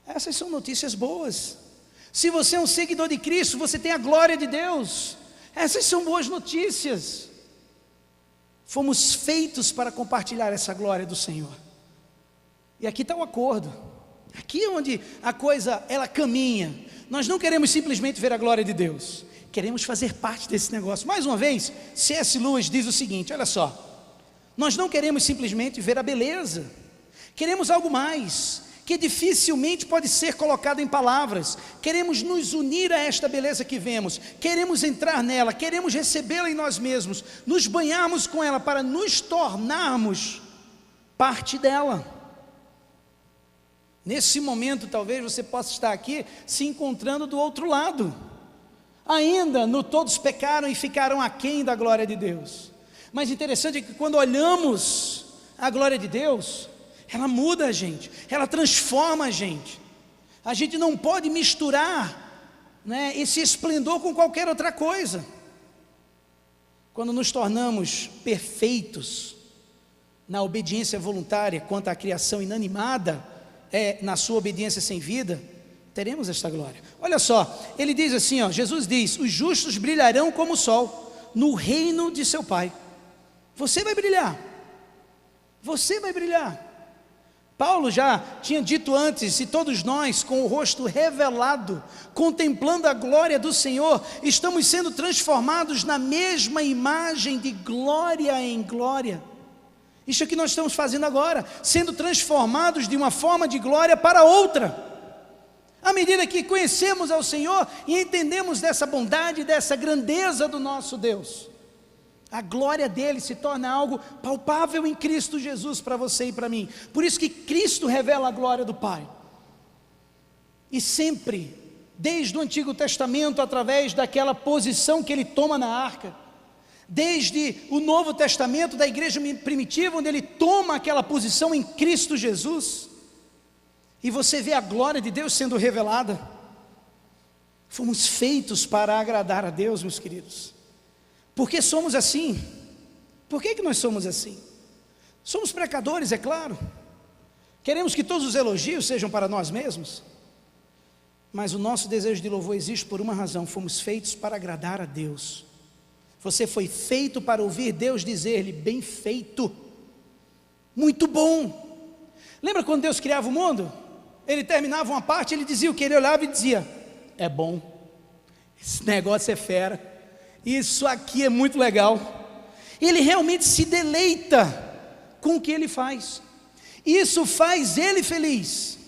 Essas são notícias boas. Se você é um seguidor de Cristo, você tem a glória de Deus. Essas são boas notícias. Fomos feitos para compartilhar essa glória do Senhor. E aqui está o acordo. Aqui é onde a coisa, ela caminha. Nós não queremos simplesmente ver a glória de Deus. Queremos fazer parte desse negócio. Mais uma vez, C.S. Lewis diz o seguinte, olha só. Nós não queremos simplesmente ver a beleza. Queremos algo mais, que dificilmente pode ser colocado em palavras. Queremos nos unir a esta beleza que vemos, queremos entrar nela, queremos recebê-la em nós mesmos, nos banharmos com ela para nos tornarmos parte dela. Nesse momento talvez você possa estar aqui se encontrando do outro lado, ainda no todos pecaram e ficaram aquém da glória de Deus. Mas interessante é que quando olhamos a glória de Deus, ela muda a gente, ela transforma a gente. A gente não pode misturar, né, esse esplendor com qualquer outra coisa. Quando nos tornamos perfeitos na obediência voluntária quanto à criação inanimada, na sua obediência sem vida, teremos esta glória. Olha só, ele diz assim, ó, Jesus diz: os justos brilharão como o sol no reino de seu Pai. Você vai brilhar, você vai brilhar. Paulo já tinha dito antes: se todos nós com o rosto revelado, contemplando a glória do Senhor, estamos sendo transformados na mesma imagem de glória em glória. Isso é o que nós estamos fazendo agora, sendo transformados de uma forma de glória para outra. À medida que conhecemos ao Senhor e entendemos dessa bondade, dessa grandeza do nosso Deus, a glória dele se torna algo palpável em Cristo Jesus para você e para mim. Por isso que Cristo revela a glória do Pai. E sempre, desde o Antigo Testamento, através daquela posição que ele toma na arca, desde o Novo Testamento da igreja primitiva, onde ele toma aquela posição em Cristo Jesus, e você vê a glória de Deus sendo revelada. Fomos feitos para agradar a Deus, meus queridos. Por que somos assim? Por que nós somos assim? Somos pecadores, é claro. Queremos que todos os elogios sejam para nós mesmos. Mas o nosso desejo de louvor existe por uma razão: fomos feitos para agradar a Deus. Você foi feito para ouvir Deus dizer-lhe: bem feito, muito bom. Lembra quando Deus criava o mundo? Ele terminava uma parte, ele dizia o que? Ele olhava e dizia: é bom, esse negócio é fera, isso aqui é muito legal. Ele realmente se deleita com o que ele faz. Isso faz ele feliz.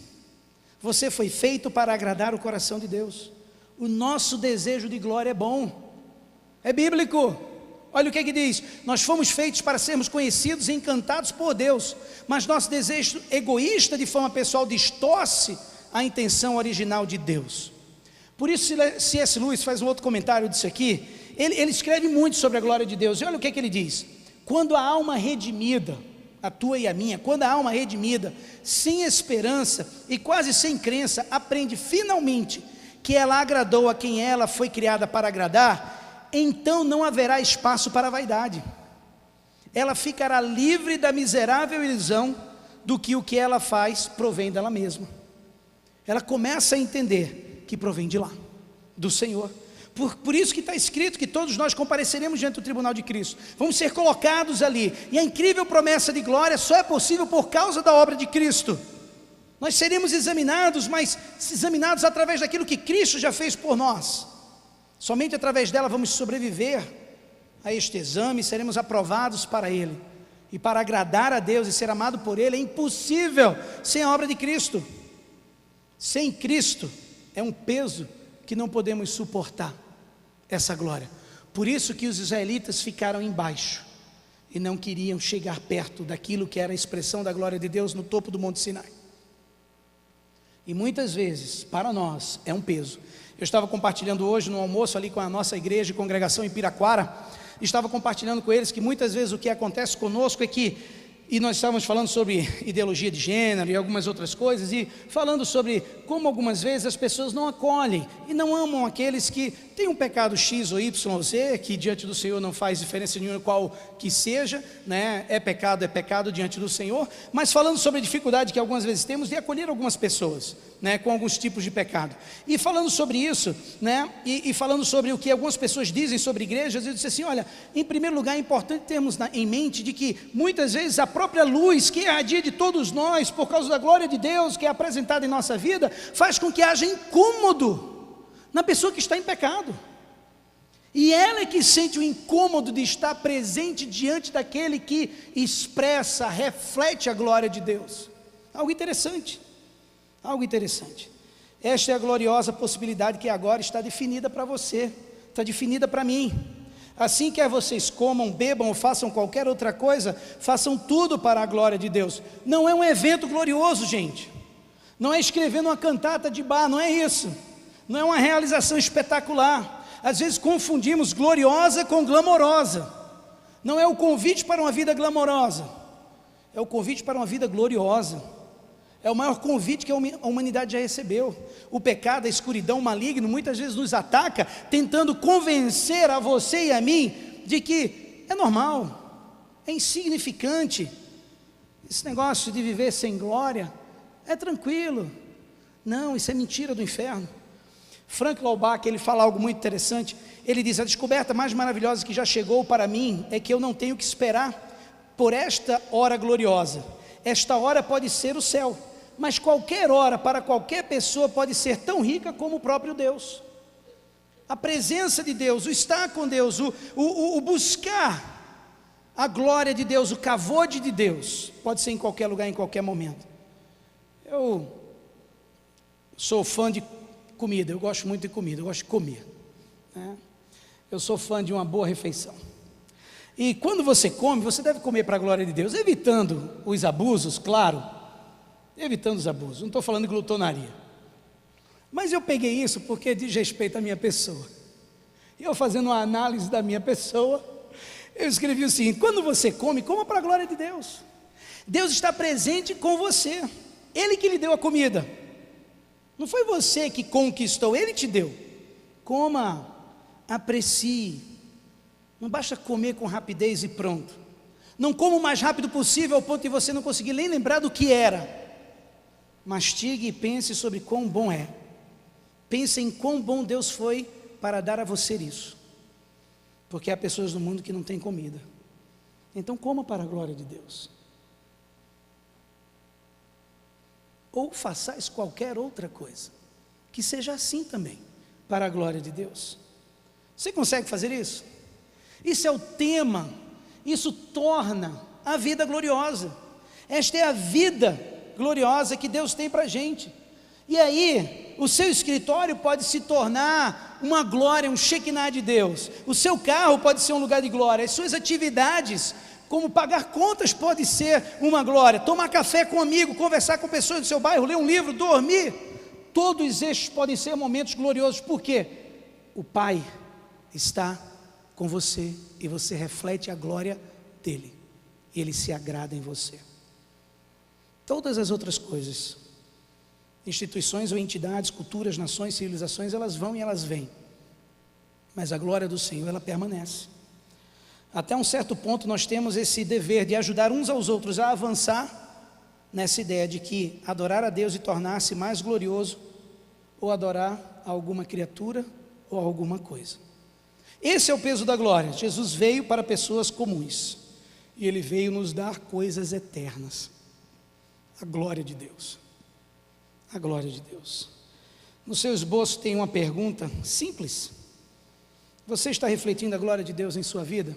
Você foi feito para agradar o coração de Deus. O nosso desejo de glória é bom, é bíblico. Olha o que diz: nós fomos feitos para sermos conhecidos e encantados por Deus, mas nosso desejo egoísta de forma pessoal distorce a intenção original de Deus. Por isso C.S. Lewis faz um outro comentário disso aqui. Ele escreve muito sobre a glória de Deus, e olha o que ele diz: quando a alma redimida, a tua e a minha, quando a alma redimida, sem esperança e quase sem crença, aprende finalmente que ela agradou a quem ela foi criada para agradar, então não haverá espaço para a vaidade. Ela ficará livre da miserável ilusão do que o que ela faz provém dela mesma. Ela começa a entender que provém de lá, do Senhor. Por isso que está escrito que todos nós compareceremos diante do tribunal de Cristo, vamos ser colocados ali, e a incrível promessa de glória só é possível por causa da obra de Cristo. Nós seremos examinados, mas examinados através daquilo que Cristo já fez por nós. Somente através dela vamos sobreviver a este exame, seremos aprovados para Ele. E para agradar a Deus e ser amado por Ele é impossível sem a obra de Cristo. Sem Cristo é um peso que não podemos suportar, essa glória. Por isso que os israelitas ficaram embaixo e não queriam chegar perto daquilo que era a expressão da glória de Deus no topo do Monte Sinai. E muitas vezes, para nós, é um peso. Eu estava compartilhando hoje no almoço ali com a nossa igreja e congregação em Piraquara, estava compartilhando com eles que muitas vezes o que acontece conosco é que, e nós estávamos falando sobre ideologia de gênero e algumas outras coisas, e falando sobre como algumas vezes as pessoas não acolhem e não amam aqueles que têm um pecado X ou Y ou Z, que diante do Senhor não faz diferença nenhuma qual que seja, né? É pecado diante do Senhor, mas falando sobre a dificuldade que algumas vezes temos de acolher algumas pessoas, né, com alguns tipos de pecado, e falando sobre isso, né, e falando sobre o que algumas pessoas dizem sobre igrejas, eu disse assim, olha, em primeiro lugar é importante termos em mente de que muitas vezes a própria luz que irradia de todos nós, por causa da glória de Deus que é apresentada em nossa vida, faz com que haja incômodo na pessoa que está em pecado, e ela é que sente o incômodo de estar presente diante daquele que expressa, reflete a glória de Deus. Algo interessante. Esta é a gloriosa possibilidade que agora está definida para você, está definida para mim. Assim, quer vocês comam, bebam ou façam qualquer outra coisa, façam tudo para a glória de Deus. Não é um evento glorioso, gente, não é escrevendo uma cantata de bar, não é isso, não é uma realização espetacular. Às vezes confundimos gloriosa com glamourosa. Não é o convite para uma vida glamourosa, é o convite para uma vida gloriosa. É o maior convite que a humanidade já recebeu. O pecado, a escuridão, o maligno, muitas vezes nos ataca, tentando convencer a você e a mim, de que é normal, é insignificante, esse negócio de viver sem glória, é tranquilo. Não, isso é mentira do inferno. Frank Laubach, ele fala algo muito interessante, ele diz, a descoberta mais maravilhosa que já chegou para mim, é que eu não tenho que esperar por esta hora gloriosa. Esta hora pode ser o céu, mas qualquer hora para qualquer pessoa pode ser tão rica como o próprio Deus. A presença de Deus, o estar com Deus, o buscar a glória de Deus, o cavode de Deus, pode ser em qualquer lugar, em qualquer momento. Eu sou fã de comida, eu gosto muito de comida, eu gosto de comer, né? Eu sou fã de uma boa refeição. E quando você come, você deve comer para a glória de Deus, evitando os abusos, claro, evitando os abusos, não estou falando de glutonaria, mas eu peguei isso porque diz respeito à minha pessoa. Eu fazendo uma análise da minha pessoa, eu escrevi o seguinte: quando você come, coma para a glória de Deus. Deus está presente com você, Ele que lhe deu a comida, não foi você que conquistou, Ele te deu. Coma, aprecie, não basta comer com rapidez e pronto. Não coma o mais rápido possível ao ponto de você não conseguir nem lembrar do que era. Mastigue e pense sobre quão bom é. Pense em quão bom Deus foi para dar a você isso. Porque há pessoas no mundo que não têm comida. Então coma para a glória de Deus. Ou façais qualquer outra coisa, que seja assim também, para a glória de Deus. Você consegue fazer isso? Isso é o tema, isso torna a vida gloriosa. Esta é a vida gloriosa que Deus tem para a gente. E aí, o seu escritório pode se tornar uma glória, um Shekinah de Deus. O seu carro pode ser um lugar de glória. As suas atividades, como pagar contas, pode ser uma glória. Tomar café com um amigo, conversar com pessoas do seu bairro, ler um livro, dormir. Todos estes podem ser momentos gloriosos. Por quê? O Pai está com você e você reflete a glória dele. E ele se agrada em você. Todas as outras coisas Instituições ou entidades, culturas, nações, civilizações, elas vão e elas vêm, mas a glória do Senhor, ela permanece. Até um certo ponto nós temos esse dever de ajudar uns aos outros a avançar nessa ideia de que adorar a Deus e tornar-se mais glorioso, ou adorar a alguma criatura ou alguma coisa. Esse é o peso da glória. Jesus veio para pessoas comuns, e Ele veio nos dar coisas eternas. A glória de Deus. A glória de Deus. No seu esboço tem uma pergunta simples. Você está refletindo a glória de Deus em sua vida?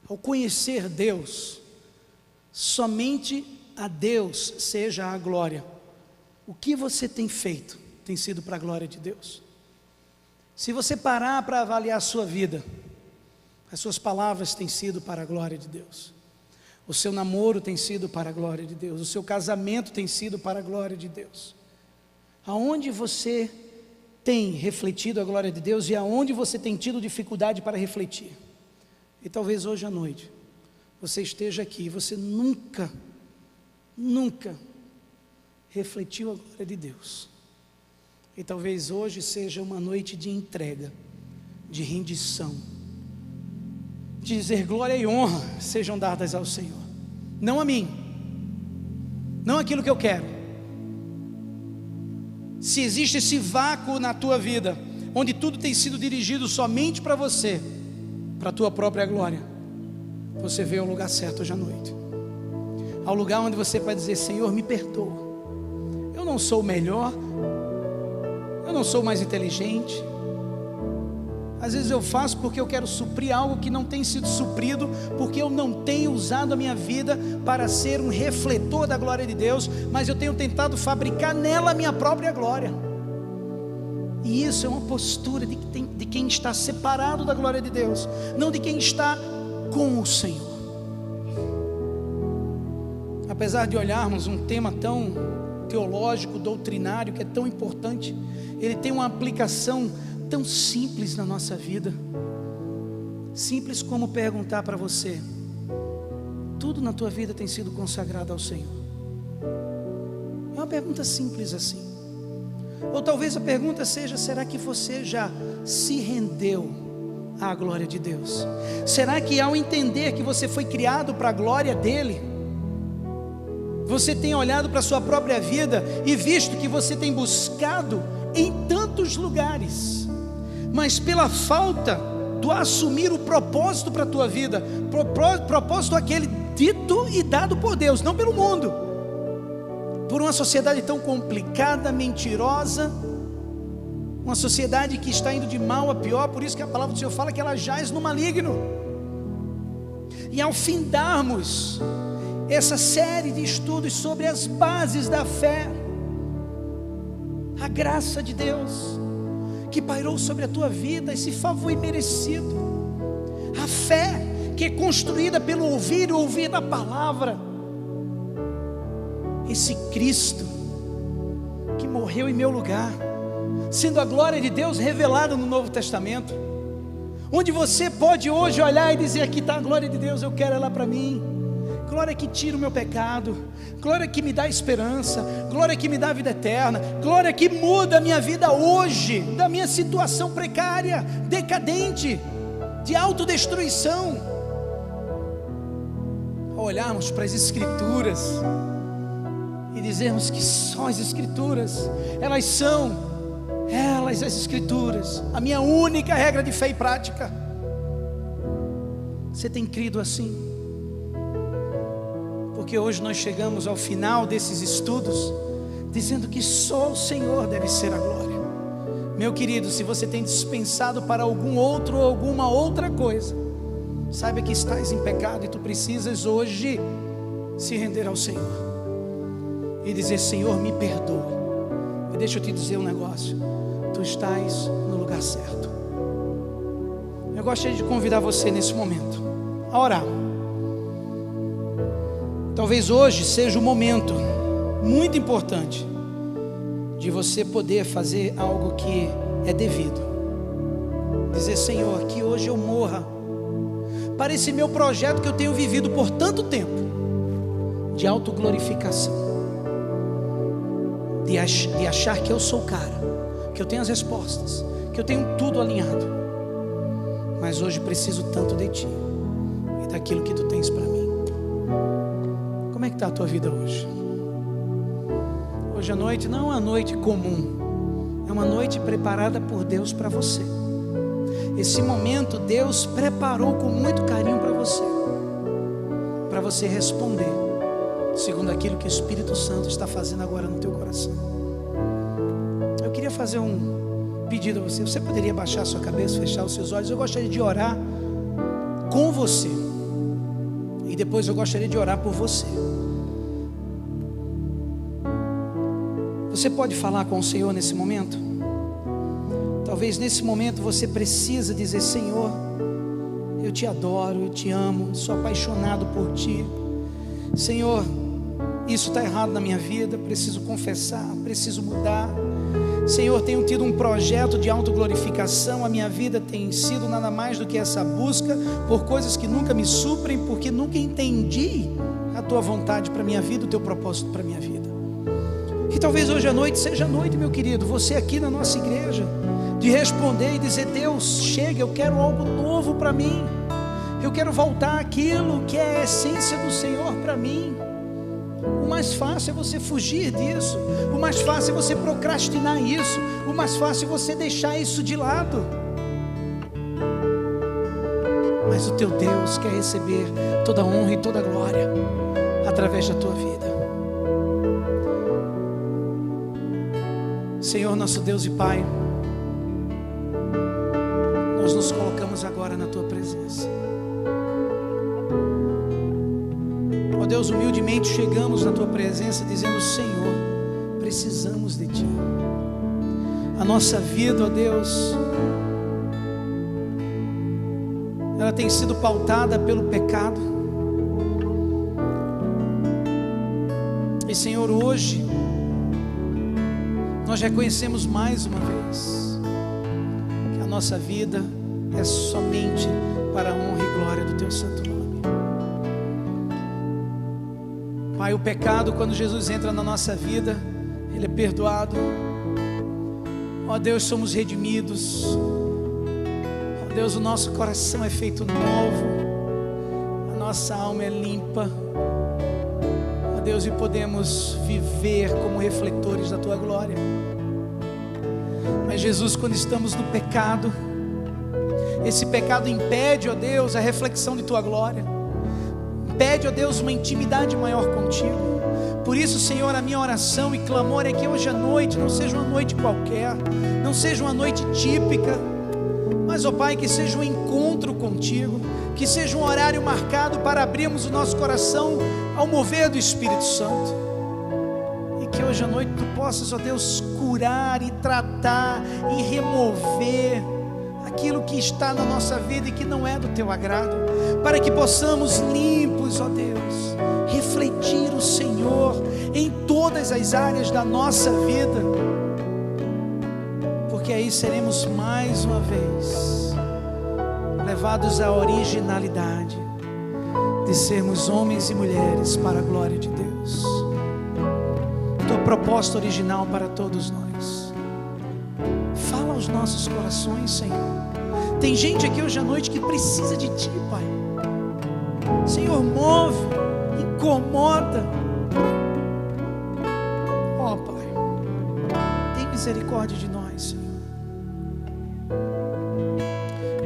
Ao conhecer Deus, somente a Deus seja a glória. O que você tem feito tem sido para a glória de Deus? Se você parar para avaliar a sua vida, as suas palavras têm sido para a glória de Deus, o seu namoro tem sido para a glória de Deus, o seu casamento tem sido para a glória de Deus. Aonde você tem refletido a glória de Deus e aonde você tem tido dificuldade para refletir? E talvez hoje à noite você esteja aqui e você nunca refletiu a glória de Deus. E talvez hoje seja uma noite de entrega, de rendição, de dizer glória e honra sejam dadas ao Senhor, não a mim, não aquilo que eu quero. Se existe esse vácuo na tua vida, onde tudo tem sido dirigido somente para você, para a tua própria glória, você veio ao lugar certo hoje à noite, ao lugar onde você vai dizer: Senhor, me perdoa, eu não sou o melhor, eu não sou mais inteligente, às vezes eu faço porque eu quero suprir algo que não tem sido suprido, porque eu não tenho usado a minha vida para ser um refletor da glória de Deus, mas eu tenho tentado fabricar nela a minha própria glória. E isso é uma postura de quem está separado da glória de Deus, não de quem está com o Senhor. Apesar de olharmos um tema tão teológico, doutrinário, que é tão importante, ele tem uma aplicação tão simples na nossa vida. Simples como perguntar para você: tudo na tua vida tem sido consagrado ao Senhor? É uma pergunta simples assim. Ou talvez a pergunta seja: será que você já se rendeu à glória de Deus? Será que ao entender que você foi criado para a glória dEle, você tem olhado para a sua própria vida e visto que você tem buscado em tantos lugares, mas pela falta do assumir o propósito para a tua vida, propósito aquele dito e dado por Deus, não pelo mundo, por uma sociedade tão complicada, mentirosa, uma sociedade que está indo de mal a pior. Por isso que a palavra do Senhor fala que ela jaz no maligno. E ao findarmos essa série de estudos sobre as bases da fé, a graça de Deus que pairou sobre a tua vida, esse favor imerecido, a fé que é construída pelo ouvir e ouvir da palavra, esse Cristo que morreu em meu lugar, sendo a glória de Deus revelada no Novo Testamento, onde você pode hoje olhar e dizer: aqui está a glória de Deus, eu quero ela para mim. Glória que tira o meu pecado, glória que me dá esperança, glória que me dá vida eterna, glória que muda a minha vida hoje, da minha situação precária, decadente, de autodestruição. Ao olharmos para as Escrituras e dizermos que só as Escrituras, elas são, as Escrituras, a minha única regra de fé e prática. Você tem crido assim? Porque hoje nós chegamos ao final desses estudos dizendo que só o Senhor deve ser a glória. Meu querido, se você tem dispensado para algum outro ou alguma outra coisa, saiba que estás em pecado e tu precisas hoje se render ao Senhor e dizer: Senhor, me perdoa. E deixa eu te dizer um negócio: tu estás no lugar certo. Eu gostaria de convidar você nesse momento a orar. Talvez hoje seja um momento muito importante de você poder fazer algo que é devido. Dizer: Senhor, que hoje eu morra para esse meu projeto que eu tenho vivido por tanto tempo, de autoglorificação. de achar que eu sou o cara, que eu tenho as respostas, que eu tenho tudo alinhado. Mas hoje preciso tanto de Ti e daquilo que Tu tens para mim. Como é que está a tua vida hoje? Hoje à noite não é uma noite comum, é uma noite preparada por Deus para você. Esse momento Deus preparou com muito carinho para você responder segundo aquilo que o Espírito Santo está fazendo agora no teu coração. Eu queria fazer um pedido a você. Você poderia baixar a sua cabeça, fechar os seus olhos? Eu gostaria de orar com você e depois eu gostaria de orar por você. Você pode falar com o Senhor nesse momento? Talvez nesse momento você precisa dizer: Senhor, eu Te adoro, eu Te amo, sou apaixonado por Ti. Senhor, isso está errado na minha vida, preciso confessar, preciso mudar. Senhor, tenho tido um projeto de autoglorificação, a minha vida tem sido nada mais do que essa busca por coisas que nunca me suprem, porque nunca entendi a Tua vontade para a minha vida, o Teu propósito para a minha vida. E talvez hoje à noite seja a noite, meu querido, você aqui na nossa igreja, de responder e dizer: Deus, chega, eu quero algo novo para mim, eu quero voltar àquilo que é a essência do Senhor para mim. O mais fácil é você fugir disso, o mais fácil é você procrastinar isso, o mais fácil é você deixar isso de lado. Mas o teu Deus quer receber toda a honra e toda a glória através da tua vida. Senhor, nosso Deus e Pai, nós nos colocamos agora na Tua presença. Ó Deus, humildemente chegamos na Tua presença dizendo: Senhor, precisamos de Ti. A nossa vida, ó Deus, ela tem sido pautada pelo pecado. E Senhor, hoje nós reconhecemos mais uma vez que a nossa vida é somente para a honra e glória do Teu santo nome. Pai, o pecado, quando Jesus entra na nossa vida, Ele é perdoado. Ó Deus, somos redimidos. Ó Deus, o nosso coração é feito novo, a nossa alma é limpa. Ó Deus, e podemos viver como refletores da Tua glória. Mas Jesus, quando estamos no pecado, esse pecado impede, ó Deus, a reflexão de Tua glória, impede, ó Deus, uma intimidade maior contigo. Por isso, Senhor, a minha oração e clamor é que hoje à noite não seja uma noite qualquer, não seja uma noite típica, mas, ó Pai, que seja um encontro contigo, que seja um horário marcado para abrirmos o nosso coração ao mover do Espírito Santo. Que hoje à noite Tu possas, ó Deus, curar e tratar e remover aquilo que está na nossa vida e que não é do Teu agrado, para que possamos limpos, ó Deus, refletir o Senhor em todas as áreas da nossa vida, porque aí seremos mais uma vez levados à originalidade de sermos homens e mulheres para a glória de Deus. Tua proposta original para todos nós. Fala aos nossos corações, Senhor. Tem gente aqui hoje à noite que precisa de Ti, Pai. Senhor, move, incomoda. Ó Pai, tem misericórdia de nós, Senhor.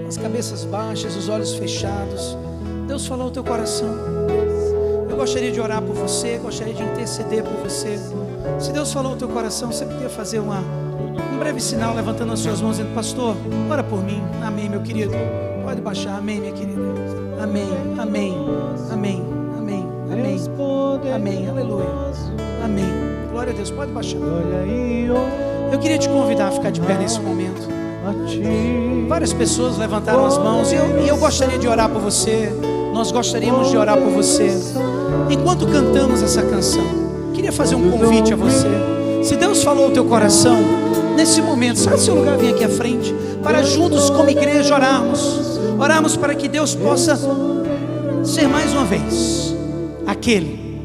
As cabeças baixas, os olhos fechados. Deus falou ao teu coração. Eu gostaria de orar por você, gostaria de interceder por você. Se Deus falou ao teu coração, você podia fazer um breve sinal, levantando as suas mãos, dizendo: pastor, ora por mim. Amém, meu querido. Pode baixar. Amém, minha querida. Amém, amém, amém, amém, amém, amém, aleluia, amém. Glória a Deus, pode baixar. Eu queria te convidar a ficar de pé nesse momento. Várias pessoas levantaram as mãos e eu gostaria de orar por você. Nós gostaríamos de orar por você. Enquanto cantamos essa canção, queria fazer um convite a você. Se Deus falou ao teu coração, nesse momento, sai do seu lugar, vem aqui à frente, para juntos como igreja orarmos para que Deus possa ser mais uma vez aquele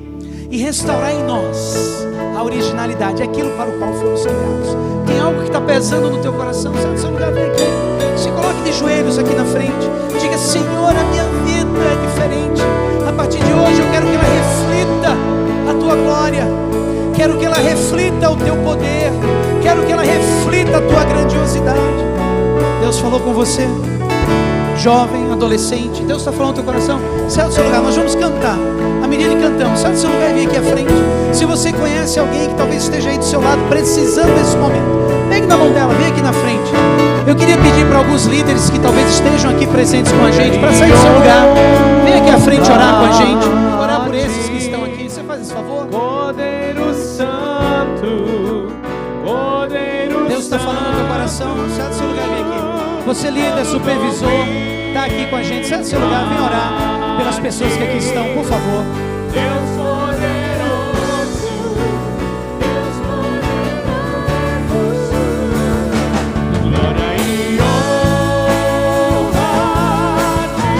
e restaurar em nós a originalidade, aquilo para o qual fomos criados. Tem algo que está pesando no teu coração, sai do seu lugar, vem aqui, se coloque de joelhos aqui na frente, diga: Senhor, a minha vida é diferente, a partir de hoje eu quero que ela reflita a tua glória, quero que ela reflita o teu poder, quero que ela reflita a tua grandiosidade. Deus falou com você, jovem, adolescente, Deus está falando no teu coração, sai do seu lugar, nós vamos cantar. À medida que cantamos, sai do seu lugar e vem aqui à frente. Se você conhece alguém que talvez esteja aí do seu lado, precisando desse momento, pegue na mão dela, vem aqui na frente. Eu queria pedir para alguns líderes que talvez estejam aqui presentes com a gente, para sair do seu lugar, vem aqui à frente orar com a gente, orar por esses que estão aqui. Você faz esse favor? Cordeiro Santo, Cordeiro Deus está falando no teu coração, sai do seu lugar e vem aqui. Você líder, supervisor, está aqui com a gente, sai do seu lugar, vem orar pelas pessoas que aqui estão, por favor. Deus poderoso, Deus poderoso, glória e honra a ti,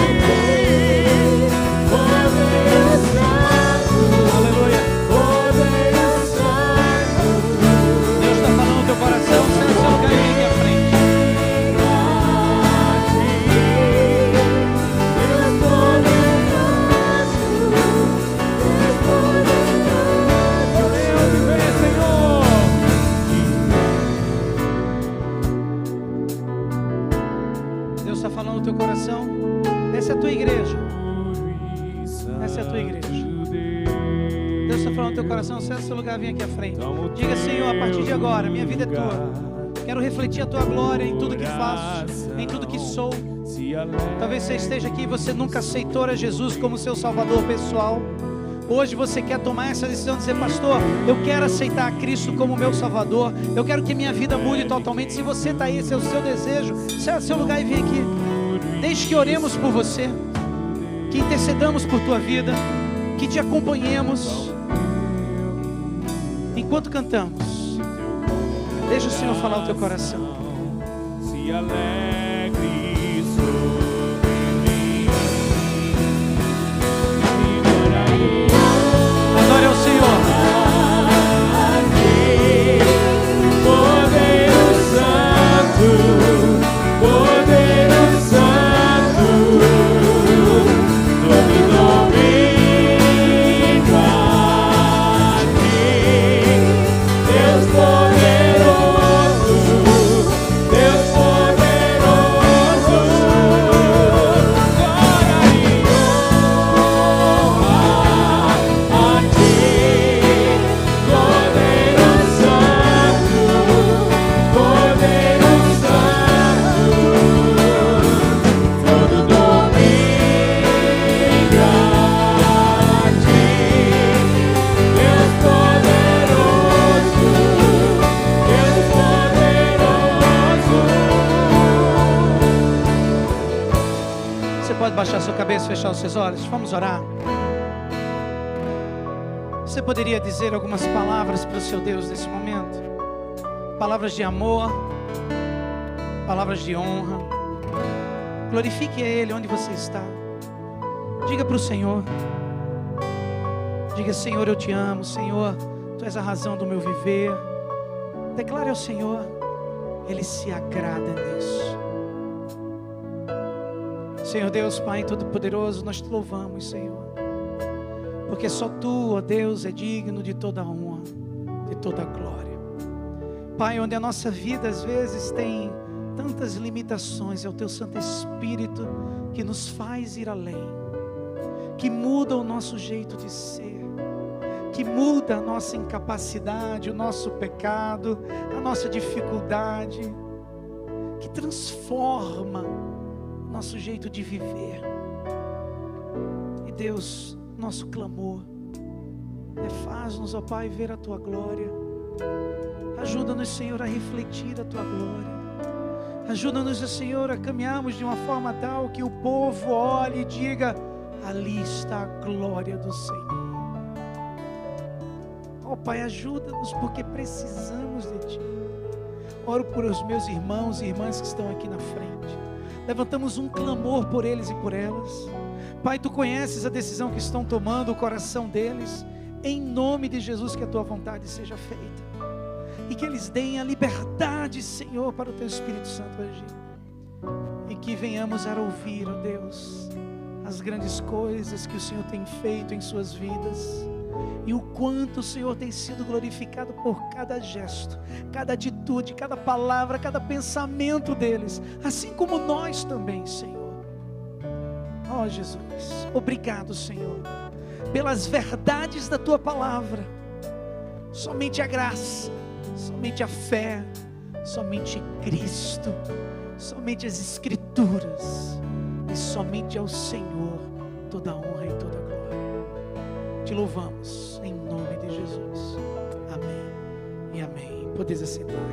Cordeiro Santo, aleluia, Cordeiro Santo. Deus está falando no teu coração, sai do seu lugar e vem aqui à frente. Essa é a tua igreja. Essa é a tua igreja. Deus está falando no teu coração, sai do seu lugar, vem aqui à frente. Diga: Senhor, a partir de agora, minha vida é tua. Quero refletir a tua glória em tudo que faço, em tudo que sou. Talvez você esteja aqui e você nunca aceitou a Jesus como seu salvador pessoal. Hoje você quer tomar essa decisão de dizer: pastor, eu quero aceitar a Cristo como meu salvador, eu quero que minha vida mude totalmente. Se você está aí, esse é o seu desejo, sai do seu lugar e vem aqui. Deixe que oremos por você, que intercedamos por tua vida, que te acompanhemos enquanto cantamos. Deixa o Senhor falar o teu coração. Se alegre sobre mim. Adore ao Senhor. Cordeiro Santo, Cordeiro Santo, todo domínio a ti, Deus poderoso, Deus poderoso, glória e honra a ti, Cordeiro Santo, Cordeiro Santo, todo domínio a ti, Deus poderoso, Deus poderoso. Você pode baixar sua cabeça e fechar os seus olhos? Vamos orar. Você poderia dizer algumas palavras para o seu Deus nesse momento? Palavras de amor, palavras de honra. Glorifique a Ele onde você está. Diga para o Senhor. Diga: Senhor, eu te amo. Senhor, Tu és a razão do meu viver. Declare ao Senhor, Ele se agrada nisso. Senhor Deus, Pai Todo-Poderoso, nós te louvamos, Senhor, porque só Tu, ó Deus, é digno de toda honra, de toda glória. Pai, onde a nossa vida às vezes tem tantas limitações, é o Teu Santo Espírito que nos faz ir além, que muda o nosso jeito de ser, que muda a nossa incapacidade, o nosso pecado, a nossa dificuldade, que transforma o nosso jeito de viver. E Deus, nosso clamor é: faz-nos, ó Pai, ver a Tua glória. Ajuda-nos, Senhor, a refletir a Tua glória. Ajuda-nos, Senhor, a caminharmos de uma forma tal que o povo olhe e diga: ali está a glória do Senhor. Ó Pai, ajuda-nos, porque precisamos de Ti. Oro por os meus irmãos e irmãs que estão aqui na frente. Levantamos um clamor por eles e por elas. Pai, Tu conheces a decisão que estão tomando, o coração deles. em nome de Jesus, que a tua vontade seja feita, e que eles deem a liberdade, Senhor, para o teu Espírito Santo agir, e que venhamos a ouvir, ó Deus, as grandes coisas que o Senhor tem feito em suas vidas, e o quanto o Senhor tem sido glorificado por cada gesto, cada atitude, cada palavra, cada pensamento deles, assim como nós também, Senhor. Ó Jesus, obrigado, Senhor, pelas verdades da tua palavra. Somente a graça, somente a fé, somente Cristo, somente as Escrituras, e somente ao Senhor toda a honra e toda a glória. Te louvamos em nome de Jesus. Amém e amém. Podeis assentar aqui.